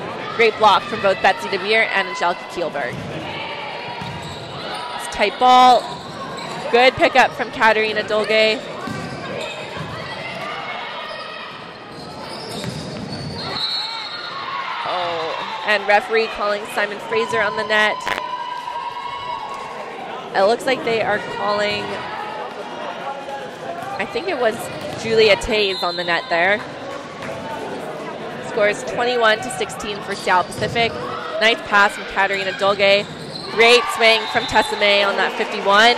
[SPEAKER 1] block from both Betsy DeBeer and Angelica Kielberg. It's a tight ball. Good pickup from Katerina Dolge. Oh, and referee calling Simon Fraser on the net. It looks like they are calling, I think it was Julia Tays on the net there. Scores 21-16 for Seattle Pacific. Nice pass from Katerina Dolge. Great swing from Tessa May on that 51.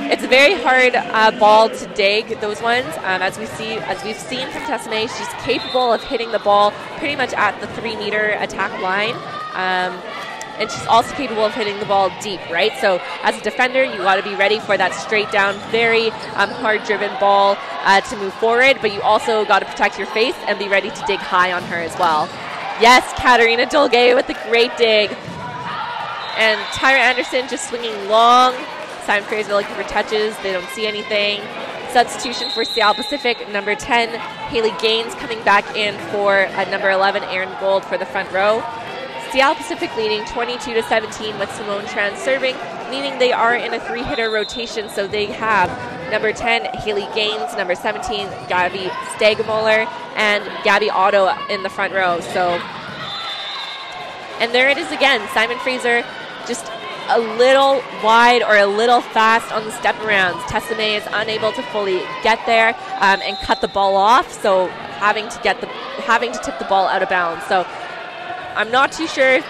[SPEAKER 1] It's a very hard ball to dig, those ones. As we've seen from Tessa May, she's capable of hitting the ball pretty much at the 3-meter attack line. And she's also capable of hitting the ball deep, right? So as a defender, you got to be ready for that straight down, very hard-driven ball to move forward, but you also got to protect your face and be ready to dig high on her as well. Yes, Katerina Dolge with a great dig. And Tyra Anderson just swinging long. Simon Fraser looking for touches. They don't see anything. Substitution for Seattle Pacific, number 10, Haley Gaines coming back in for number 11, Erin Gold for the front row. Seattle Pacific leading 22-17 with Simone Tran serving, meaning they are in a 3-hitter rotation, so they have number 10, Haley Gaines, number 17, Gabby Stegemoller, and Gabby Otto in the front row. So, and there it is again, Simon Fraser just a little wide or a little fast on the step arounds. Tessa May is unable to fully get there and cut the ball off, so having to tip the ball out of bounds. So I'm not too sure if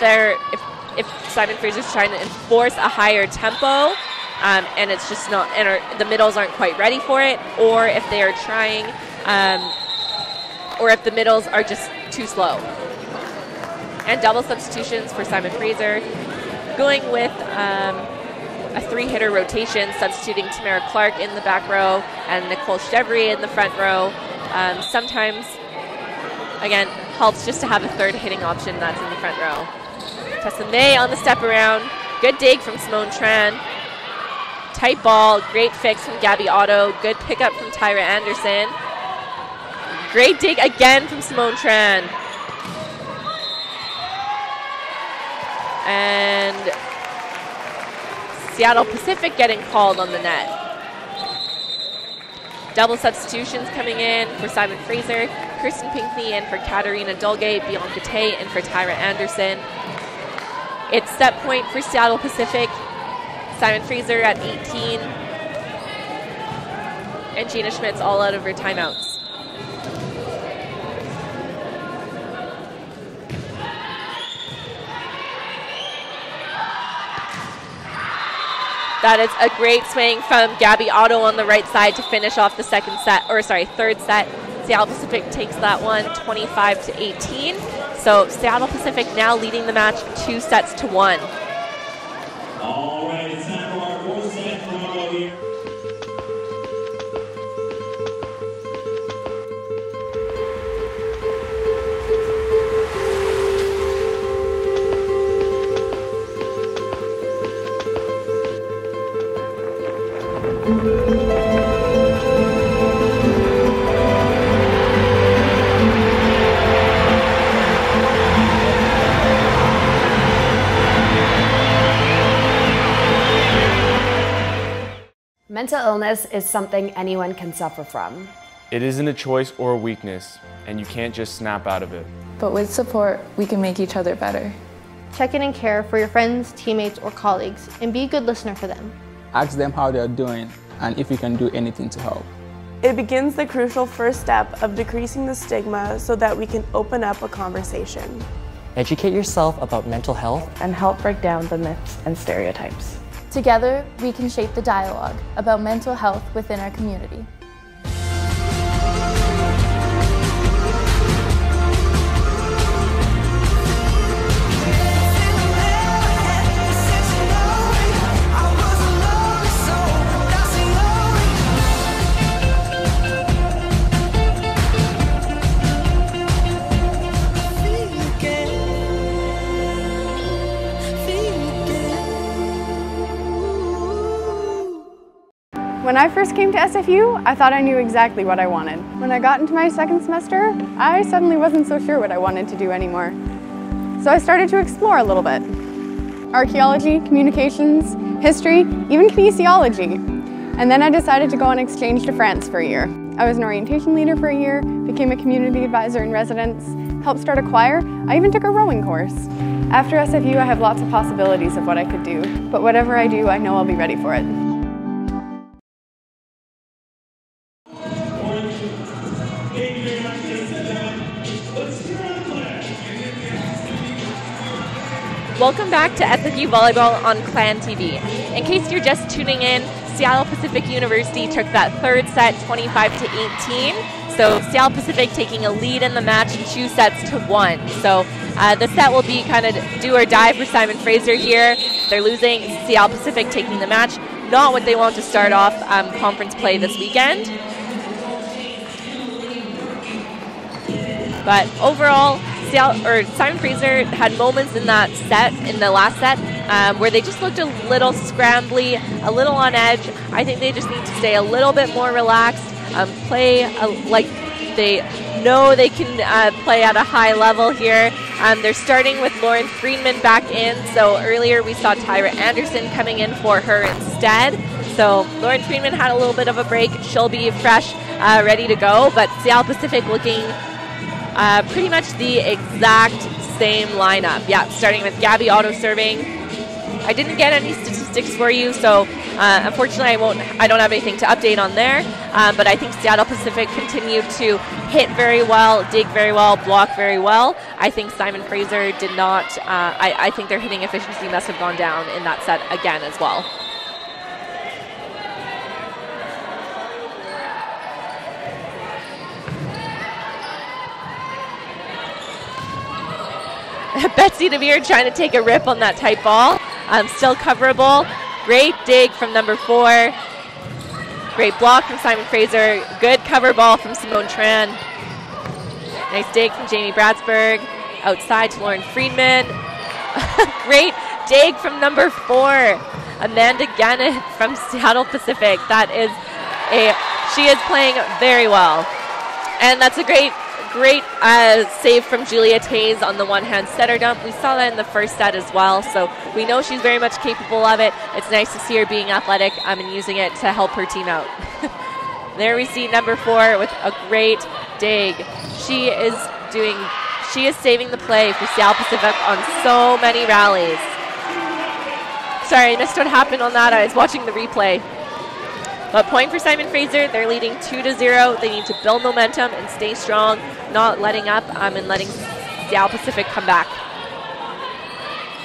[SPEAKER 1] Simon Fraser's trying to enforce a higher tempo and it's just not, and the middles aren't quite ready for it, or if they are trying, or if the middles are just too slow. And double substitutions for Simon Fraser, going with a 3-hitter rotation, substituting Tamara Clark in the back row and Nicole Chevry in the front row. Sometimes, again, helps just to have a 3rd hitting option that's in the front row. Tessa May on the step around. Good dig from Simone Tran. Tight ball, great fix from Gabby Otto. Good pickup from Tyra Anderson. Great dig again from Simone Tran. And Seattle Pacific getting called on the net. Double substitutions coming in for Simon Fraser. Kirsten Pinkney in for Katerina Dolge. Bianca Tay in for Tyra Anderson. It's set point for Seattle Pacific. Simon Fraser at 18. And Gina Schmidt's all out of her timeouts. That is a great swing from Gabby Otto on the right side to finish off the third set. Seattle Pacific takes that one 25-18. So Seattle Pacific now leading the match 2-1.
[SPEAKER 4] All right, it's time for our 4th set promo here.
[SPEAKER 13] Mental illness is something anyone can suffer from. It isn't a choice or a weakness, and you can't just snap out of it.
[SPEAKER 14] But with support, we can make each other better.
[SPEAKER 15] Check in and care for your friends, teammates, or colleagues, and be a good listener for them.
[SPEAKER 16] Ask them how they're doing and if you can do anything to help.
[SPEAKER 17] It begins the crucial first step of decreasing the stigma so that we can open up a conversation.
[SPEAKER 18] Educate yourself about mental health
[SPEAKER 19] and help break down the myths and stereotypes.
[SPEAKER 20] Together, we can shape the dialogue about mental health within our community.
[SPEAKER 21] When I first came to SFU, I thought I knew exactly what I wanted. When I got into my second semester, I suddenly wasn't so sure what I wanted to do anymore. So I started to explore a little bit. Archaeology, communications, history, even kinesiology. And then I decided to go on exchange to France for a year. I was an orientation leader for a year, became a community advisor in residence, helped start a choir, I even took a rowing course. After SFU, I have lots of possibilities of what I could do, but whatever I do, I know I'll be ready for it.
[SPEAKER 1] Welcome back to SFU Volleyball on Clan TV. In case you're just tuning in, Seattle Pacific University took that third set 25-18. So Seattle Pacific taking a lead in the match 2-1. So the set will be kind of do or die for Simon Fraser here. They're losing, Seattle Pacific taking the match. Not what they want to start off conference play this weekend. But overall, Simon Fraser had moments in that set, in the last set, where they just looked a little scrambly, a little on edge. I think they just need to stay a little bit more relaxed, play like they know they can play at a high level here. They're starting with Lauren Friedman back in, so earlier we saw Tyra Anderson coming in for her instead. So Lauren Friedman had a little bit of a break. She'll be fresh, ready to go, but Seattle Pacific looking pretty much the exact same lineup. Yeah, starting with Gabby auto serving. I didn't get any statistics for you, so unfortunately I don't have anything to update on there. But I think Seattle Pacific continued to hit very well, dig very well, block very well. I think Simon Fraser did not. I think their hitting efficiency must have gone down in that set again as well. Betsy DeVere trying to take a rip on that tight ball. Still coverable. Great dig from number 4. Great block from Simon Fraser. Good cover ball from Simone Tran. Nice dig from Jamie Bradsburg. Outside to Lauren Friedman. Great dig from number 4. Amanda Gannett from Seattle Pacific. She is playing very well. And that's a great save from Julia Taze on the one-hand setter dump. We saw that in the first set as well, so we know she's very much capable of it. It's nice to see her being athletic and using it to help her team out. There we see number 4 with a great dig. She is saving the play for Seattle Pacific on so many rallies. Sorry, I missed what happened on that. I was watching the replay. But point for Simon Fraser. They're leading 2-0. They need to build momentum and stay strong, not letting up and letting Seattle Pacific come back.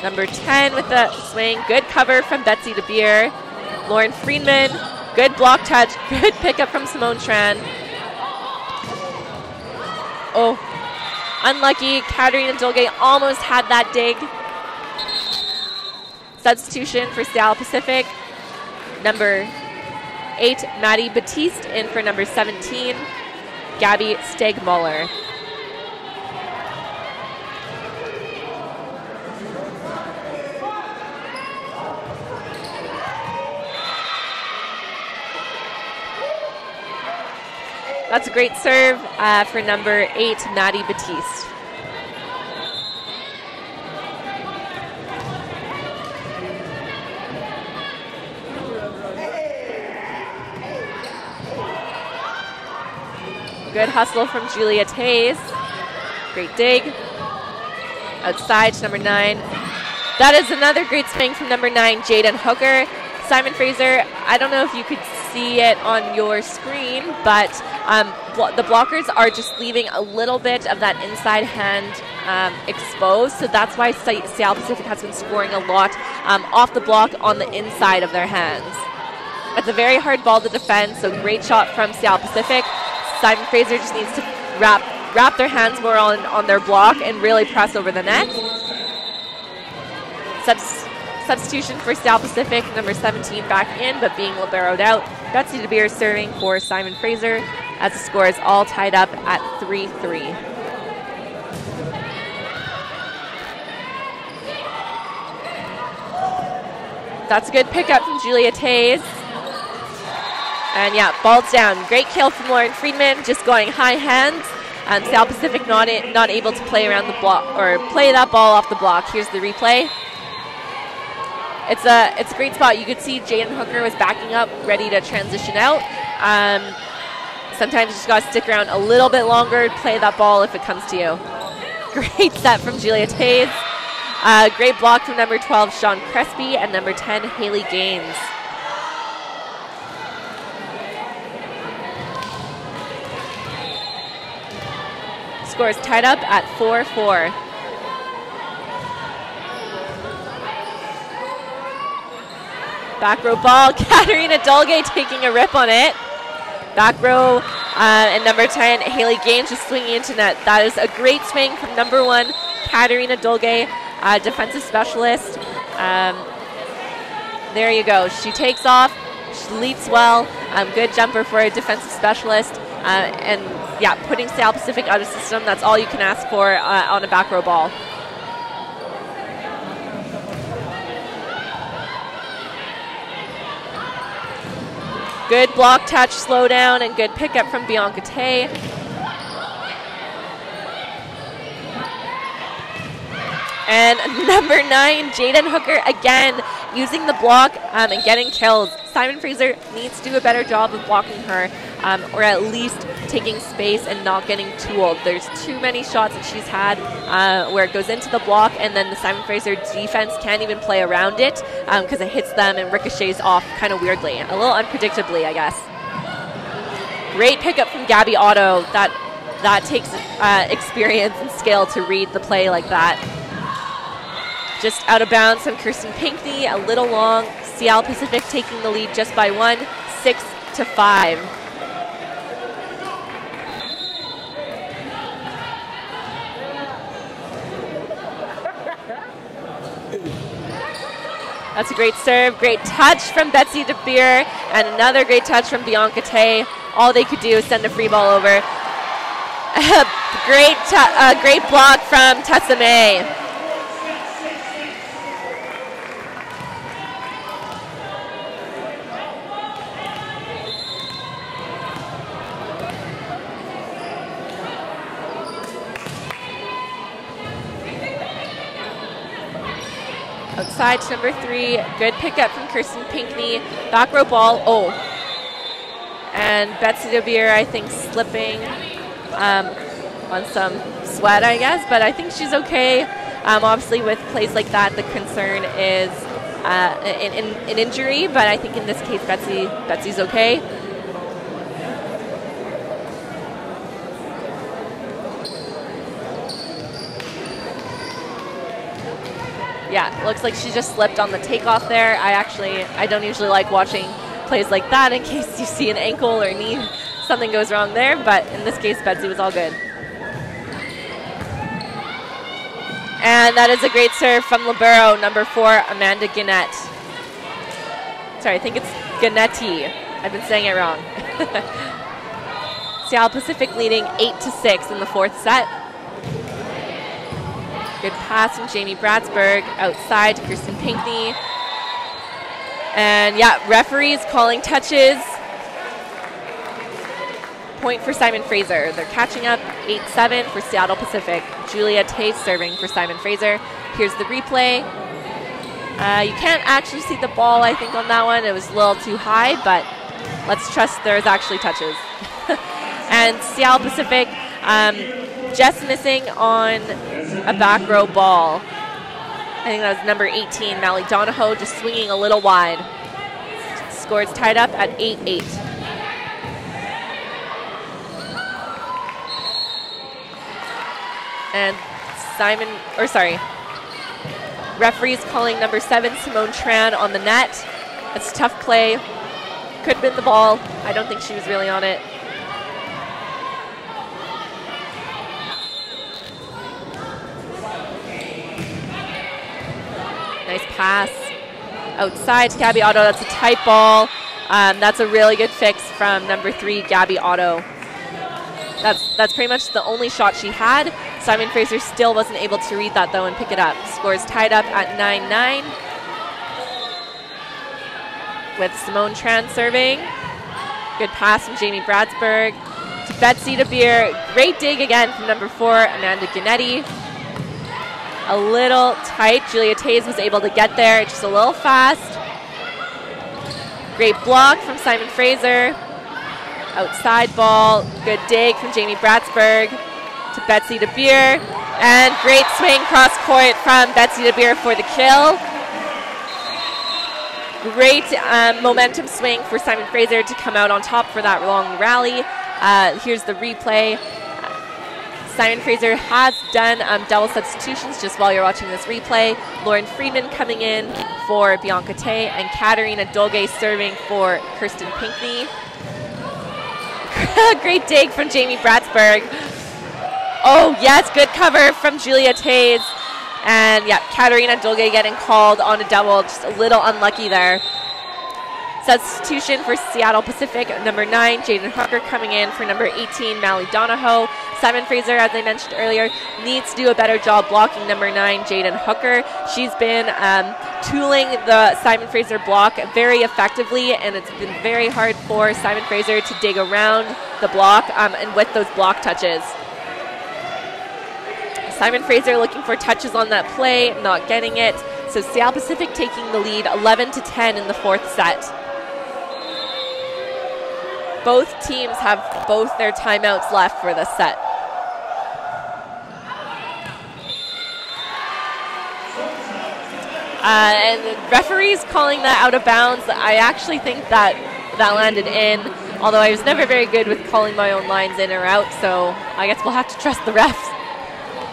[SPEAKER 1] Number 10 with the swing. Good cover from Betsy DeBeer. Lauren Friedman. Good block touch. Good pickup from Simone Tran. Oh, unlucky. Katerina Dolge almost had that dig. Substitution for Seattle Pacific. Number 8, Maddie Batiste in for number 17, Gabby Stegmuller. That's a great serve for number 8, Maddie Batiste. Good hustle from Julia Tays. Great dig. Outside to number 9. That is another great swing from number 9, Jaden Hooker. Simon Fraser, I don't know if you could see it on your screen, but the blockers are just leaving a little bit of that inside hand exposed, so that's why Seattle Pacific has been scoring a lot off the block on the inside of their hands. It's a very hard ball to defend, so great shot from Seattle Pacific. Simon Fraser just needs to wrap their hands more on their block and really press over the net. Substitution for Seattle Pacific, number 17 back in, but being liberoed out. Betsy DeBeer serving for Simon Fraser as the score is all tied up at 3-3. That's a good pickup from Julia Tays. And yeah, ball's down. Great kill from Lauren Friedman, just going high hands. Seattle Pacific not able to play around the block or play that ball off the block. Here's the replay. It's a great spot. You could see Jaden Hooker was backing up, ready to transition out. Sometimes you just got to stick around a little bit longer, play that ball if it comes to you. Great set from Julia Tays. Great block from number 12, Sean Crespi, and number 10, Haley Gaines. Score is tied up at 4-4. Back row ball, Katarina Dolge taking a rip on it. Back row, and number 10, Haley Gaines just swinging into net. That is a great swing from number 1, Katarina Dolge, defensive specialist. There you go. She takes off, she leaps well. Good jumper for a defensive specialist. And yeah, putting Seattle Pacific out of system, that's all you can ask for on a back row ball. Good block touch, slow down, and good pickup from Bianca Tay. And number 9, Jaden Hooker, again, using the block and getting kills. Simon Fraser needs to do a better job of blocking her, or at least taking space and not getting too old. There's too many shots that she's had where it goes into the block, and then the Simon Fraser defense can't even play around it because it hits them and ricochets off kind of weirdly, a little unpredictably, I guess. Great pickup from Gabby Otto. That takes experience and skill to read the play like that. Just out of bounds from Kirsten Pinkney, a little long. Seattle Pacific taking the lead just by 1, 6-5. That's a great serve, great touch from Betsy DeBeer, and another great touch from Bianca Tay. All they could do is send a free ball over. Great block from Tessa May. Outside to number 3, good pickup from Kirsten Pinkney. Back row ball, and Betsy DeBeer, I think, slipping on some sweat, I guess, but I think she's okay. Obviously, with plays like that, the concern is an injury, but I think in this case, Betsy's okay. Yeah, looks like she just slipped on the takeoff there. I don't usually like watching plays like that in case you see an ankle or knee, something goes wrong there, but in this case, Betsy was all good. And that is a great serve from libero, number 4, Amanda Gannett. Sorry, I think it's Gannetti. I've been saying it wrong. Seattle Pacific leading 8-6 in the 4th set. Good pass from Jamie Bratsburg outside to Kirsten Pinkney. And yeah, referees calling touches. Point for Simon Fraser. They're catching up 8-7 for Seattle Pacific. Julia Tay serving for Simon Fraser. Here's the replay. You can't actually see the ball, I think, on that one. It was a little too high, but let's trust there's actually touches. And Seattle Pacific just missing on a back row ball. I think that was number 18, Mally Donahoe, just swinging a little wide. Scores tied up at 8-8. And referees calling number 7, Simone Tran, on the net. It's a tough play. Could have been the ball. I don't think she was really on it. Nice pass outside to Gabby Otto. That's a tight ball. That's a really good fix from number 3, Gabby Otto. That's pretty much the only shot she had. Simon Fraser still wasn't able to read that though and pick it up. Scores tied up at 9-9. With Simone Tran serving. Good pass from Jamie Bradsburg to Betsy DeBeer. Great dig again from number 4, Amanda Gannett. A little tight. Julia Tays was able to get there, just a little fast. Great block from Simon Fraser. Outside ball. Good dig from Jamie Bradsburg to Betsy DeBeer. And great swing cross court from Betsy DeBeer for the kill. Great momentum swing for Simon Fraser to come out on top for that long rally. Here's the replay. Simon Fraser has done double substitutions just while you're watching this replay. Lauren Friedman coming in for Bianca Tay and Katarina Dolge serving for Kirsten Pinkney. Great dig from Jamie Bradsburg. Oh yes, good cover from Julia Tays. And yeah, Katarina Dolge getting called on a double, just a little unlucky there. Substitution for Seattle Pacific, number 9, Jaden Hooker coming in for number 18, Mally Donahoe. Simon Fraser, as I mentioned earlier, needs to do a better job blocking number 9, Jaden Hooker. She's been tooling the Simon Fraser block very effectively, and it's been very hard for Simon Fraser to dig around the block and with those block touches. Simon Fraser looking for touches on that play, not getting it. So Seattle Pacific taking the lead 11-10 in the 4th set. Both teams have both their timeouts left for this set. And the referees calling that out of bounds. I actually think that landed in, although I was never very good with calling my own lines in or out, so I guess we'll have to trust the refs.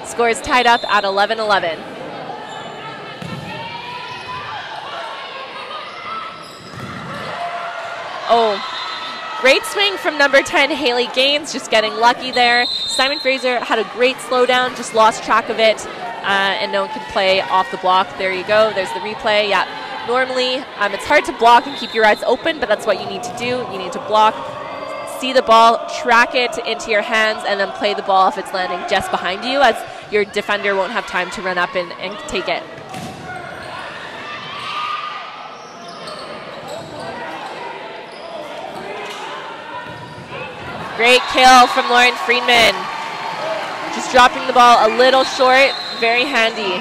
[SPEAKER 1] Score is tied up at 11-11. Oh, great swing from number 10, Haley Gaines, just getting lucky there. Simon Fraser had a great slowdown, just lost track of it, and no one could play off the block. There you go, there's the replay. Yeah, normally it's hard to block and keep your eyes open, but that's what you need to do. You need to block, see the ball, track it into your hands, and then play the ball if it's landing just behind you, as your defender won't have time to run up and take it. Great kill from Lauren Friedman. Just dropping the ball a little short, very handy.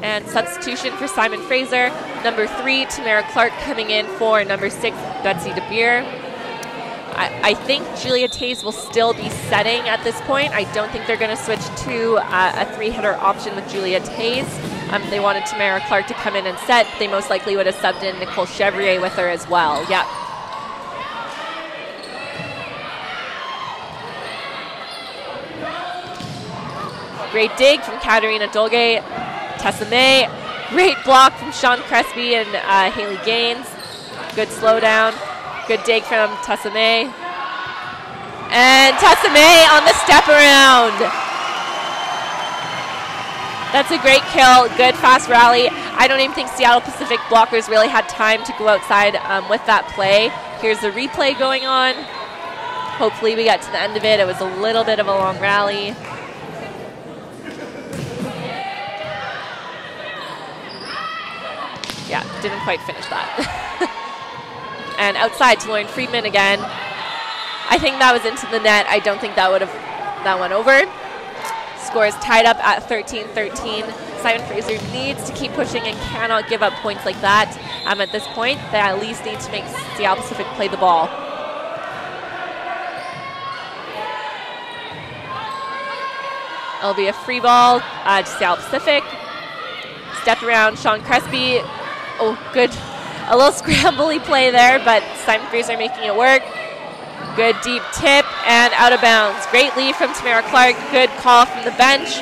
[SPEAKER 1] And substitution for Simon Fraser. Number 3, Tamara Clark coming in for number 6, Betsy DeBeer. I think Julia Tays will still be setting at this point. I don't think they're going to switch to a 3-hitter option with Julia Tays. They wanted Tamara Clark to come in and set. They most likely would have subbed in Nicole Chevrier with her as well. Yeah. Great dig from Katarina Dolge. Tessa May. Great block from Sean Crespi and Haley Gaines. Good slowdown. Good dig from Tessa May. And Tessa May on the step around. That's a great kill. Good fast rally. I don't even think Seattle Pacific blockers really had time to go outside with that play. Here's the replay going on. Hopefully we get to the end of it. It was a little bit of a long rally. Yeah, didn't quite finish that. And outside to Lauren Friedman again. I think that was into the net. I don't think that went over. score is tied up at 13-13. Simon Fraser needs to keep pushing and cannot give up points like that. At this point, they at least need to make Seattle Pacific play the ball. It'll be a free ball to Seattle Pacific. Step around Sean Crespi. Oh, good. A little scrambly play there, but Simon Fraser making it work. Good deep tip and out of bounds. Great lead from Tamara Clark. Good call from the bench.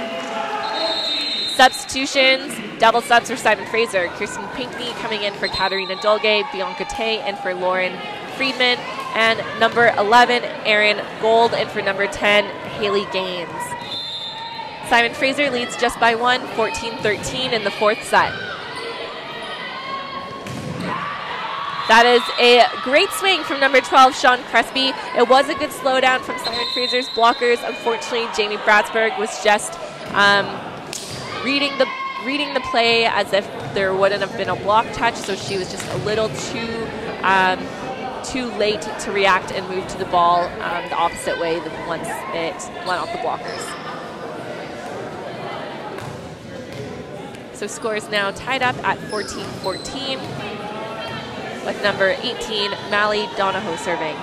[SPEAKER 1] Substitutions. Double subs for Simon Fraser. Kirsten Pinkney coming in for Katarina Dolge. Bianca Tay in for Lauren Friedman. And number 11, Erin Gold in for number 10, Haley Gaines. Simon Fraser leads just by one, 14-13 in the fourth set. That is a great swing from number 12, Sean Crespi. It was a good slowdown from Simon Fraser's blockers. Unfortunately, Jamie Bratsberg was just reading the play as if there wouldn't have been a block touch, so she was just a little too late to react and move to the ball the opposite way once it went off the blockers. So score is now tied up at 14-14 with number 18, Mally Donahoe serving.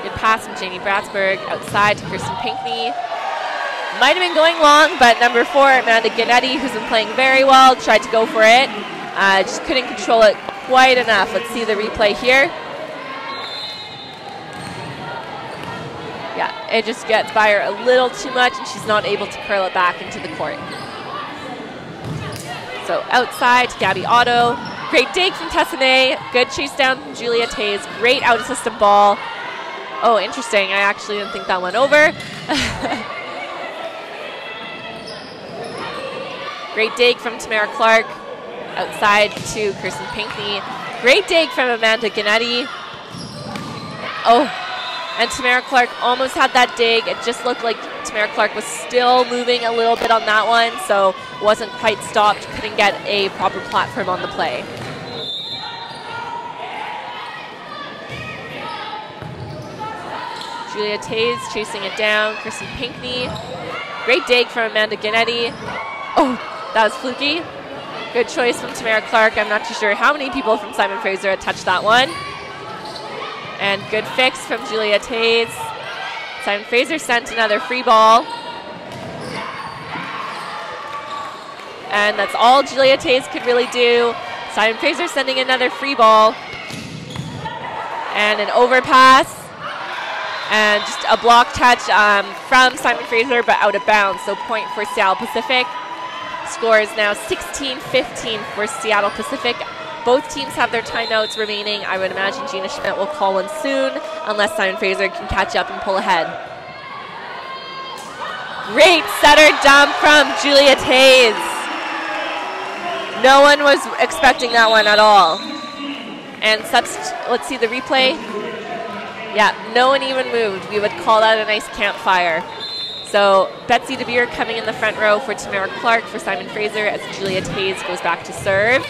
[SPEAKER 1] Good pass from Jamie Bratsberg outside to Kirsten Pinkney. Might have been going long, but number 4, Amanda Ganetti, who's been playing very well, tried to go for it. Just couldn't control it quite enough. Let's see the replay here. Yeah, it just gets by her a little too much and she's not able to curl it back into the court. So outside to Gabby Otto. Great dig from Tessane. Good chase down from Julia Tays. Great out of system ball. Oh, interesting. I actually didn't think that went over. Great dig from Tamara Clark. Outside to Kirsten Pinkney. Great dig from Amanda Ganetti. Oh, and Tamara Clark almost had that dig. It just looked like Tamara Clark was still moving a little bit on that one, so wasn't quite stopped. Couldn't get a proper platform on the play. Julia Tays chasing it down. Kirsten Pinkney. Great dig from Amanda Ganetti. Oh, that was fluky. Good choice from Tamara Clark. I'm not too sure how many people from Simon Fraser had touched that one. And good fix from Julia Tays. Simon Fraser sent another free ball. And that's all Julia Tays could really do. Simon Fraser sending another free ball. And an overpass. And just a block touch from Simon Fraser, but out of bounds. So point for Seattle Pacific. Score is now 16-15 for Seattle Pacific. Both teams have their timeouts remaining. I would imagine Gina Schmidt will call one soon, unless Simon Fraser can catch up and pull ahead. Great setter dump from Julia Tays. No one was expecting that one at all. And let's see the replay. Yeah, no one even moved. We would call that a nice campfire. So Betsy DeBeer coming in the front row for Tamara Clark for Simon Fraser as Julia Tays goes back to serve.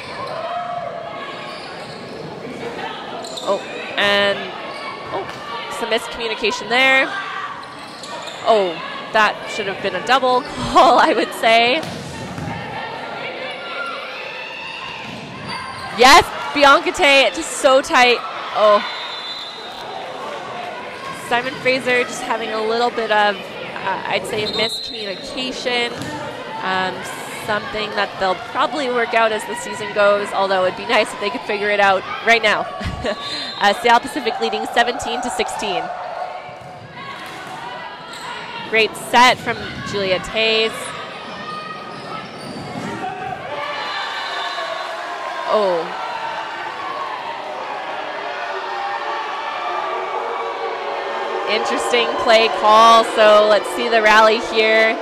[SPEAKER 1] Oh, and some miscommunication there. Oh, that should have been a double call, I would say. Yes, Bianca Tay, just so tight. Oh. Simon Fraser just having a little bit of I'd say miscommunication, something that they'll probably work out as the season goes, although it'd be nice if they could figure it out right now. Seattle Pacific leading 17-16. Great set from Julia Tays. Oh. Interesting play call, so let's see the rally here.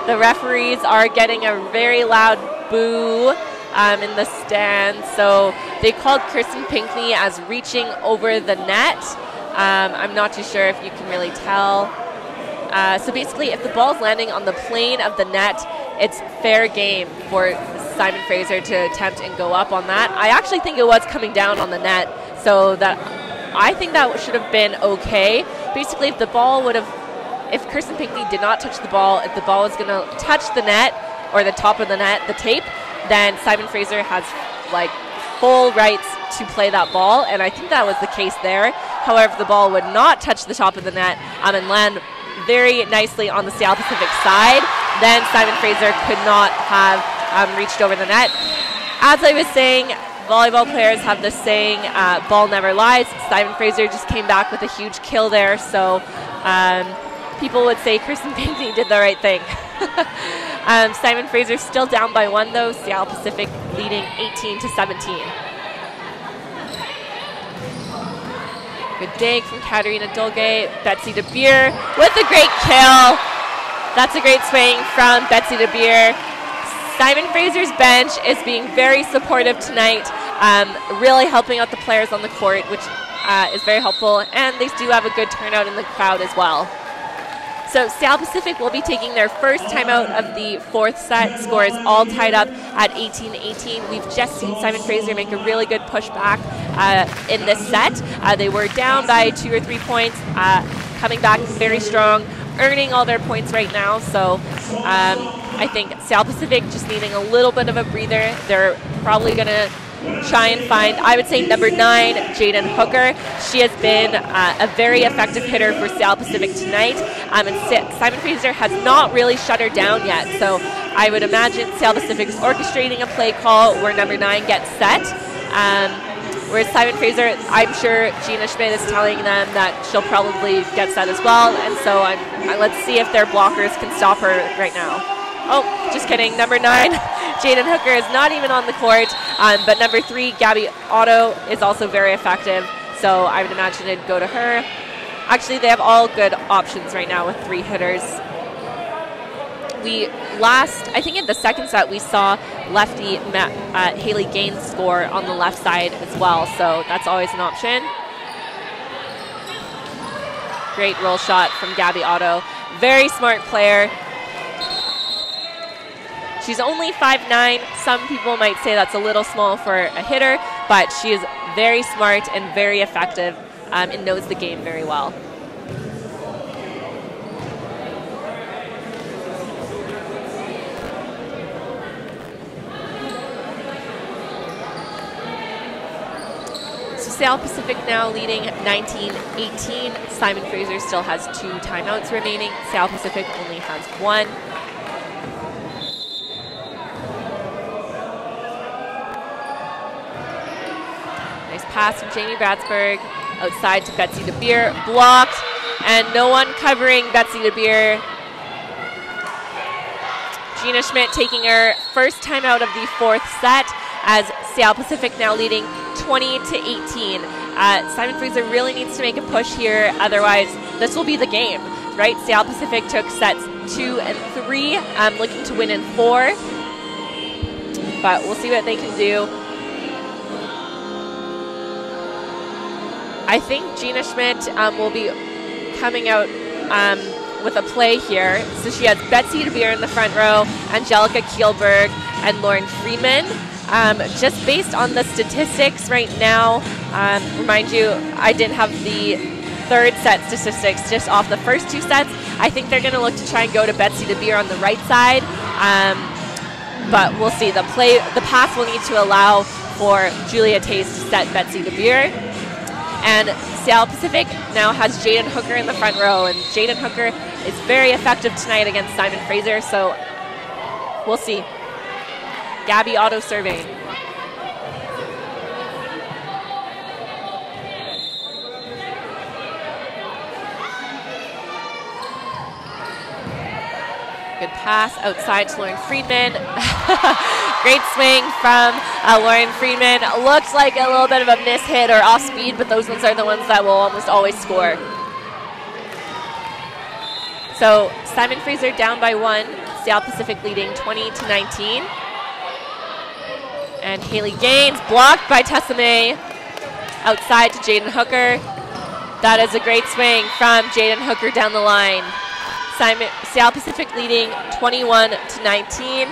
[SPEAKER 1] The referees are getting a very loud boo in the stands, so they called Kirsten Pinkney as reaching over the net. I'm not too sure if you can really tell. So basically, if the ball's landing on the plane of the net, it's fair game for Simon Fraser to attempt and go up on that. I actually think it was coming down on the net, so that I think that should have been okay. Basically, if the ball would have, if Kirsten Pinckney did not touch the ball, if the ball was going to touch the net or the top of the net, the tape, then Simon Fraser has like full rights to play that ball, and I think that was the case there. However, the ball would not touch the top of the net and land very nicely on the Seattle Pacific side. Then Simon Fraser could not have reached over the net. As I was saying, volleyball players have this saying, ball never lies. Simon Fraser just came back with a huge kill there, so people would say Kirsten Pinckney did the right thing. Simon Fraser still down by 1 though, Seattle Pacific leading 18-17. Good dig from Katerina Dolge. Betsy DeBeer with a great kill. That's a great swing from Betsy DeBeer. Simon Fraser's bench is being very supportive tonight, really helping out the players on the court, which is very helpful, and they do have a good turnout in the crowd as well. So Seattle Pacific will be taking their first timeout of the 4th set. Score is all tied up at 18-18. We've just seen Simon Fraser make a really good pushback in this set. They were down by 2 or 3 points, coming back very strong, earning all their points right now. So I think Seattle Pacific just needing a little bit of a breather. They're probably going to try and find, I would say, number 9, Jaden Hooker. She has been a very effective hitter for Seattle Pacific tonight. And Simon Fraser has not really shut her down yet. So I would imagine Seattle Pacific is orchestrating a play call where number 9 gets set. Whereas Simon Fraser, I'm sure Gina Schmidt is telling them that she'll probably get set as well. And so let's see if their blockers can stop her right now. Oh, just kidding. Number 9, Jaden Hooker is not even on the court. But number 3, Gabby Otto, is also very effective. So I would imagine it'd go to her. Actually, they have all good options right now with 3 hitters. I think in the second set, we saw lefty Haley Gaines score on the left side as well. So that's always an option. Great roll shot from Gabby Otto. Very smart player. She's only 5'9". Some people might say that's a little small for a hitter, but she is very smart and very effective and knows the game very well. So Seattle Pacific now leading 19-18. Simon Fraser still has 2 timeouts remaining. Seattle Pacific only has 1. Pass from Jamie Bratsburg outside to Betsy DeBeer, blocked, and no one covering Betsy DeBeer. Gina Schmidt taking her first time out of the 4th set as Seattle Pacific now leading 20-18. Simon Fraser really needs to make a push here, otherwise this will be the game, right? Seattle Pacific took sets 2 and 3, looking to win in 4, but we'll see what they can do. I think Gina Schmidt will be coming out with a play here. So she has Betsy DeBeer in the front row, Angelica Kielberg, and Lauren Freeman. Just based on the statistics right now, remind you, I didn't have the 3rd set statistics just off the first 2 sets. I think they're going to look to try and go to Betsy DeBeer on the right side. But we'll see. The pass will need to allow for Julia Tace to set Betsy DeBeer. And Seattle Pacific now has Jaden Hooker in the front row, and Jaden Hooker is very effective tonight against Simon Fraser, so we'll see. Gabby Otto serving. Good pass outside to Lauren Friedman. Great swing from Lauren Friedman. Looks like a little bit of a miss hit or off speed, but those ones are the ones that will almost always score. So Simon Fraser down by 1. Seattle Pacific leading 20-19. And Haley Gaines blocked by Tessa May. Outside to Jaden Hooker. That is a great swing from Jaden Hooker down the line. Seattle Pacific leading 21-19.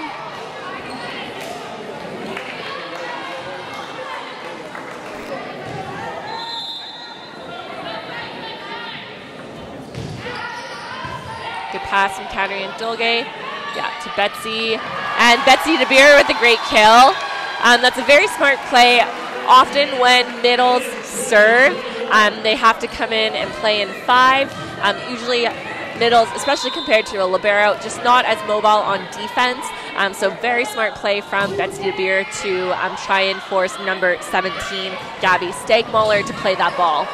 [SPEAKER 1] Good pass from Katerina Dolge. Yeah, to Betsy. And Betsy DeBeer with a great kill. That's a very smart play. Often when middles serve, they have to come in and play in 5. Usually middles, especially compared to a libero, just not as mobile on defense. So very smart play from Betsy DeBeer to try and force number 17, Gabby Stegmuller, to play that ball.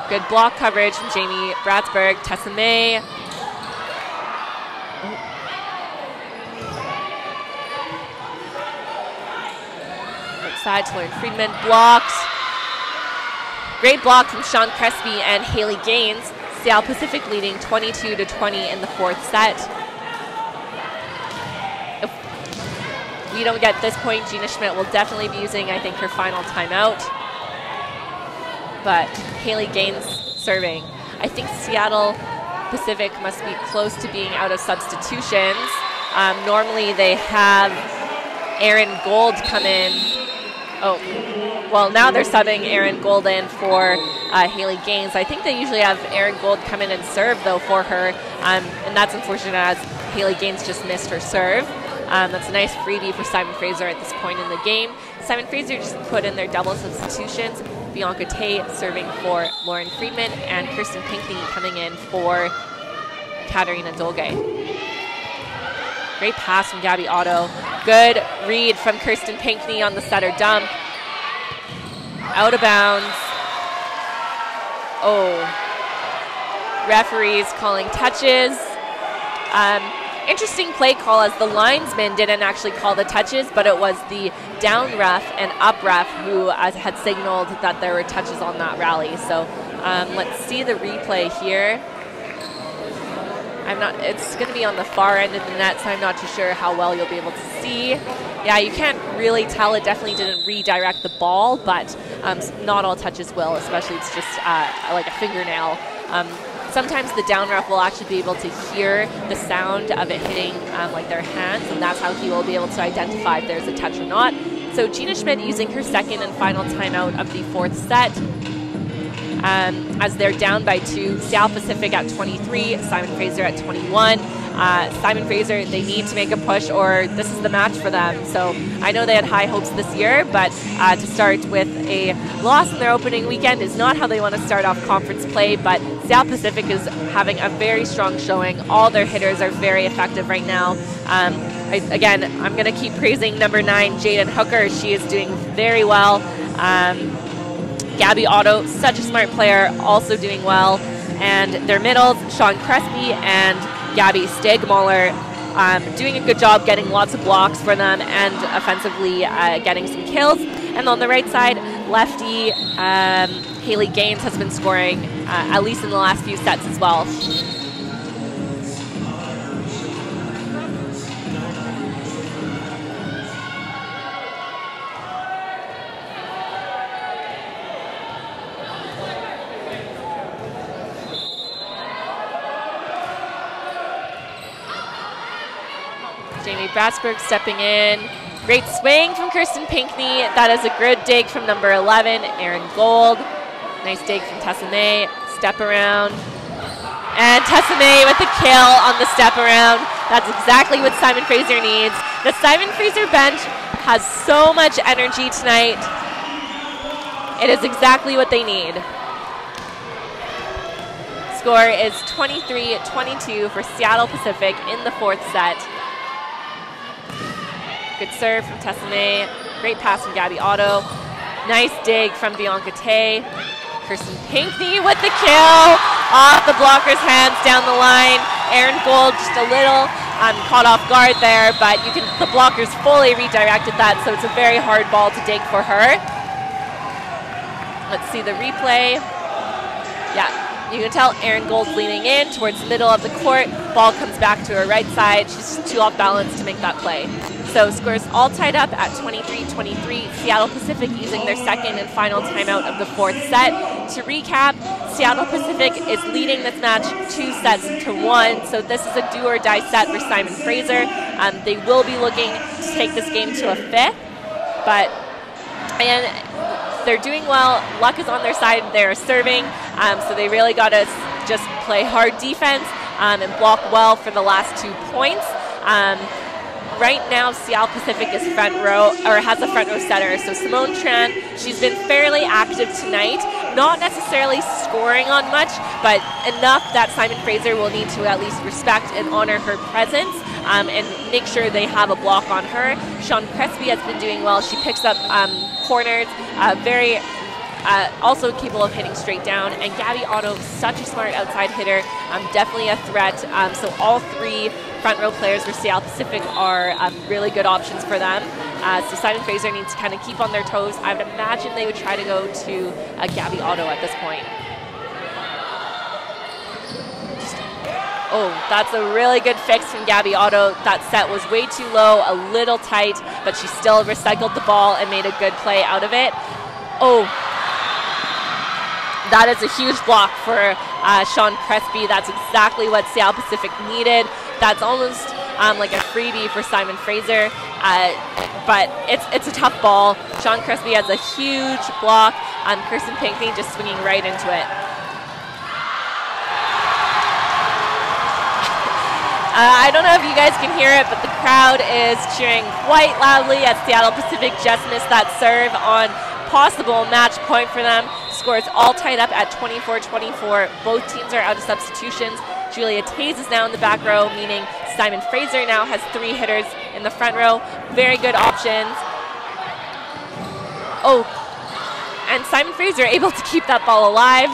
[SPEAKER 1] Good block coverage from Jamie Bratsberg. Tessa May. Outside to Lauren Friedman. Blocked. Great block from Sean Crespi and Haley Gaines. Seattle Pacific leading 22-20 in the 4th set. If we don't get this point, Gina Schmidt will definitely be using, I think, her final timeout. But Haley Gaines serving. I think Seattle Pacific must be close to being out of substitutions. Normally they have Erin Gold come in. Oh, well, now they're subbing Erin Gold in for Haley Gaines. I think they usually have Erin Gold come in and serve, though, for her. And that's unfortunate as Haley Gaines just missed her serve. That's a nice freebie for Simon Fraser at this point in the game. Simon Fraser just put in their double substitutions. Bianca Tate serving for Lauren Friedman and Kirsten Pinkney coming in for Katerina Dolge. Great pass from Gabby Otto. Good read from Kirsten Pinkney on the setter dump. Out of bounds. Oh. Referees calling touches. Interesting play call as the linesman didn't actually call the touches, but it was the down ref and up ref who had signaled that there were touches on that rally. So let's see the replay here. It's going to be on the far end of the net, so I'm not too sure how well you'll be able to see. Yeah, you can't really tell. It definitely didn't redirect the ball, but not all touches will, especially it's just like a fingernail. Sometimes the down ref will actually be able to hear the sound of it hitting like their hands, and that's how he will be able to identify if there's a touch or not. So Gina Schmidt using her second and final timeout of the 4th set. As they're down by 2, Seattle Pacific at 23, Simon Fraser at 21. Simon Fraser, they need to make a push or this is the match for them. So I know they had high hopes this year, but to start with a loss in their opening weekend is not how they want to start off conference play, but Seattle Pacific is having a very strong showing. All their hitters are very effective right now. Again, I'm going to keep praising number 9, Jaden Hooker. She is doing very well. Gabby Otto, such a smart player, also doing well. And their middles, Sean Crespi and Gabby Stegmuller, doing a good job getting lots of blocks for them and offensively getting some kills. And on the right side, lefty Haley Gaines has been scoring, at least in the last few sets as well. Jamie Bratsberg stepping in. Great swing from Kirsten Pinkney. That is a good dig from number 11, Erin Gold. Nice dig from Tessa May. Step around. And Tessa May with the kill on the step around. That's exactly what Simon Fraser needs. The Simon Fraser bench has so much energy tonight. It is exactly what they need. Score is 23-22 for Seattle Pacific in the 4th set. Good serve from Tessa May. Great pass from Gabby Otto. Nice dig from Bianca Tay. Kirsten Pinkney with the kill off the blocker's hands down the line. Erin Gold just a little caught off guard there, but the blockers fully redirected that, so it's a very hard ball to dig for her. Let's see the replay. Yeah, you can tell Erin Gold's leaning in towards the middle of the court. Ball comes back to her right side. She's too off balance to make that play. So scores all tied up at 23-23. Seattle Pacific using their second and final timeout of the 4th set. To recap, Seattle Pacific is leading this match 2-1. So this is a do or die set for Simon Fraser. They will be looking to take this game to a 5th, but they're doing well. Luck is on their side. They're serving, so they really got to just play hard defense and block well for the last 2 points. Right now, Seattle Pacific is front row, or has a front row setter. So Simone Tran, she's been fairly active tonight. Not necessarily scoring on much, but enough that Simon Fraser will need to at least respect and honor her presence and make sure they have a block on her. Sean Crespi has been doing well. She picks up corners, very also capable of hitting straight down. And Gabby Otto, such a smart outside hitter, definitely a threat. So all 3 front row players for Seattle Pacific are really good options for them. So Simon Fraser needs to kind of keep on their toes. I would imagine they would try to go to Gabby Otto at this point. Oh, that's a really good fix from Gabby Otto. That set was way too low, a little tight, but she still recycled the ball and made a good play out of it. Oh, that is a huge block for Sean Crespi. That's exactly what Seattle Pacific needed. That's almost like a freebie for Simon Fraser, but it's a tough ball. Sean Crespi has a huge block. Kirsten Pinckney just swinging right into it. I don't know if you guys can hear it, but the crowd is cheering quite loudly as Seattle Pacific just missed that serve on possible match point for them. Scores all tied up at 24-24. Both teams are out of substitutions. Julia Taze is now in the back row, meaning Simon Fraser now has 3 hitters in the front row. Very good options. Oh, and Simon Fraser able to keep that ball alive.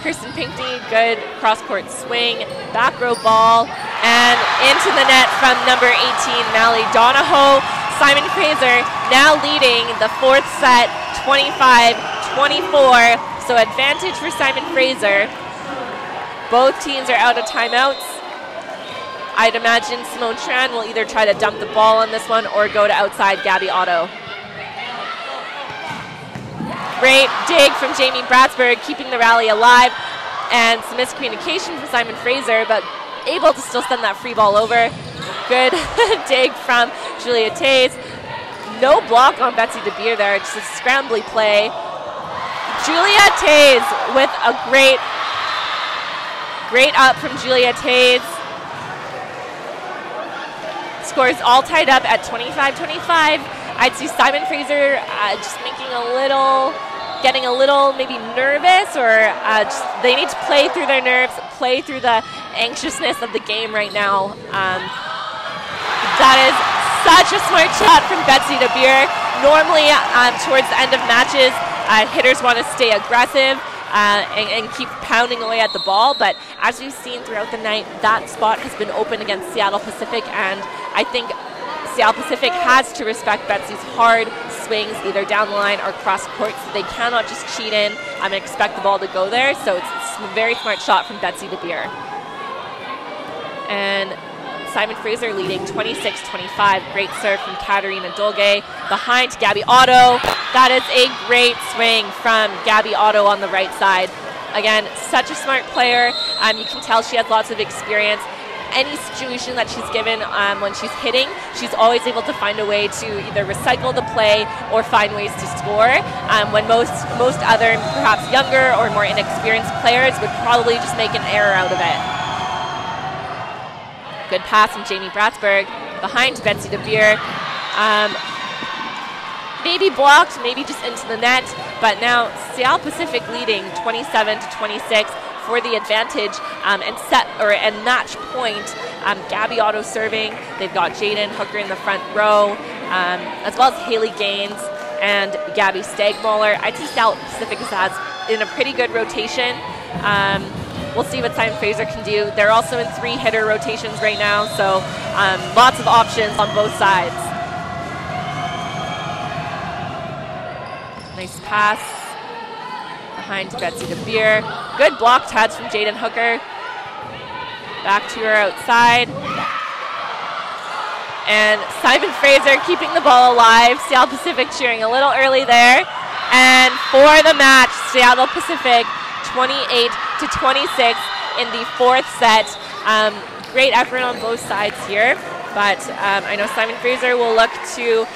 [SPEAKER 1] Kirsten Pinckney, good cross-court swing, back row ball, and into the net from number 18, Mallie Donahoe. Simon Fraser now leading the 4th set, 25-24. So advantage for Simon Fraser. Both teams are out of timeouts. I'd imagine Simone Tran will either try to dump the ball on this one or go to outside Gabby Otto. Great dig from Jamie Bratsberg, keeping the rally alive, and some miscommunication from Simon Fraser, but able to still send that free ball over. Good dig from Julia Taze. No block on Betsy DeBeer there, just a scrambly play. Julia Taze with a great up from Julia Taze. Scores all tied up at 25-25. I'd see Simon Fraser just getting a little maybe nervous, or they need to play through their nerves, play through the anxiousness of the game right now. That is such a smart shot from Betsy DeBeer. Normally, towards the end of matches, hitters want to stay aggressive and keep pounding away at the ball, but as we've seen throughout the night, that spot has been open against Seattle Pacific, and I think Seattle Pacific has to respect Betsy's hard swings, either down the line or cross court, so they cannot just cheat in and expect the ball to go there. So it's a very smart shot from Betsy DeBeer. And Simon Fraser leading 26-25. Great serve from Katarina Dolge behind Gabby Otto. That is a great swing from Gabby Otto on the right side. Again, such a smart player. You can tell she has lots of experience. Any situation that she's given when she's hitting, she's always able to find a way to either recycle the play or find ways to score. When most other, perhaps younger or more inexperienced players would probably just make an error out of it. Good pass from Jamie Bratsberg behind Betsy DeBeer. Maybe blocked, maybe just into the net, but now Seattle Pacific leading 27-26. For the advantage and match point. Gabby Otto serving. They've got Jaden Hooker in the front row, as well as Haley Gaines and Gabby Stagmoller. I think Seattle Pacific has in a pretty good rotation. We'll see what Simon Fraser can do. They're also in 3-hitter rotations right now, so lots of options on both sides. Nice pass behind Betsy DeBeer. Good block touch from Jaden Hooker. Back to her outside. And Simon Fraser keeping the ball alive. Seattle Pacific cheering a little early there. And for the match, Seattle Pacific 28-26 in the 4th set. Great effort on both sides here. But I know Simon Fraser will look to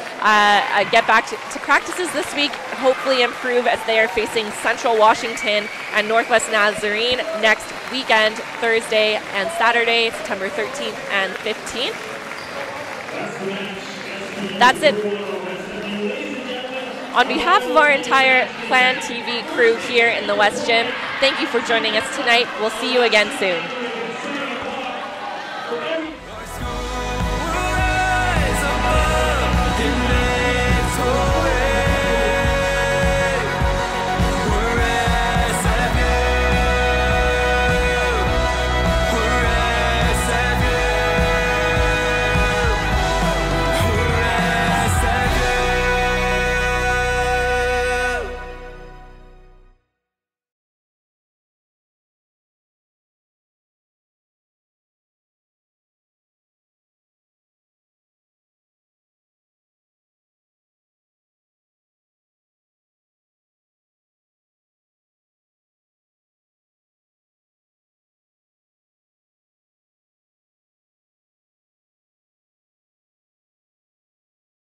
[SPEAKER 1] get back to practices this week, hopefully improve as they are facing Central Washington and Northwest Nazarene next weekend, Thursday and Saturday, September 13th and 15th. That's it. On behalf of our entire Clan TV crew here in the West Gym, thank you for joining us tonight. We'll see you again soon.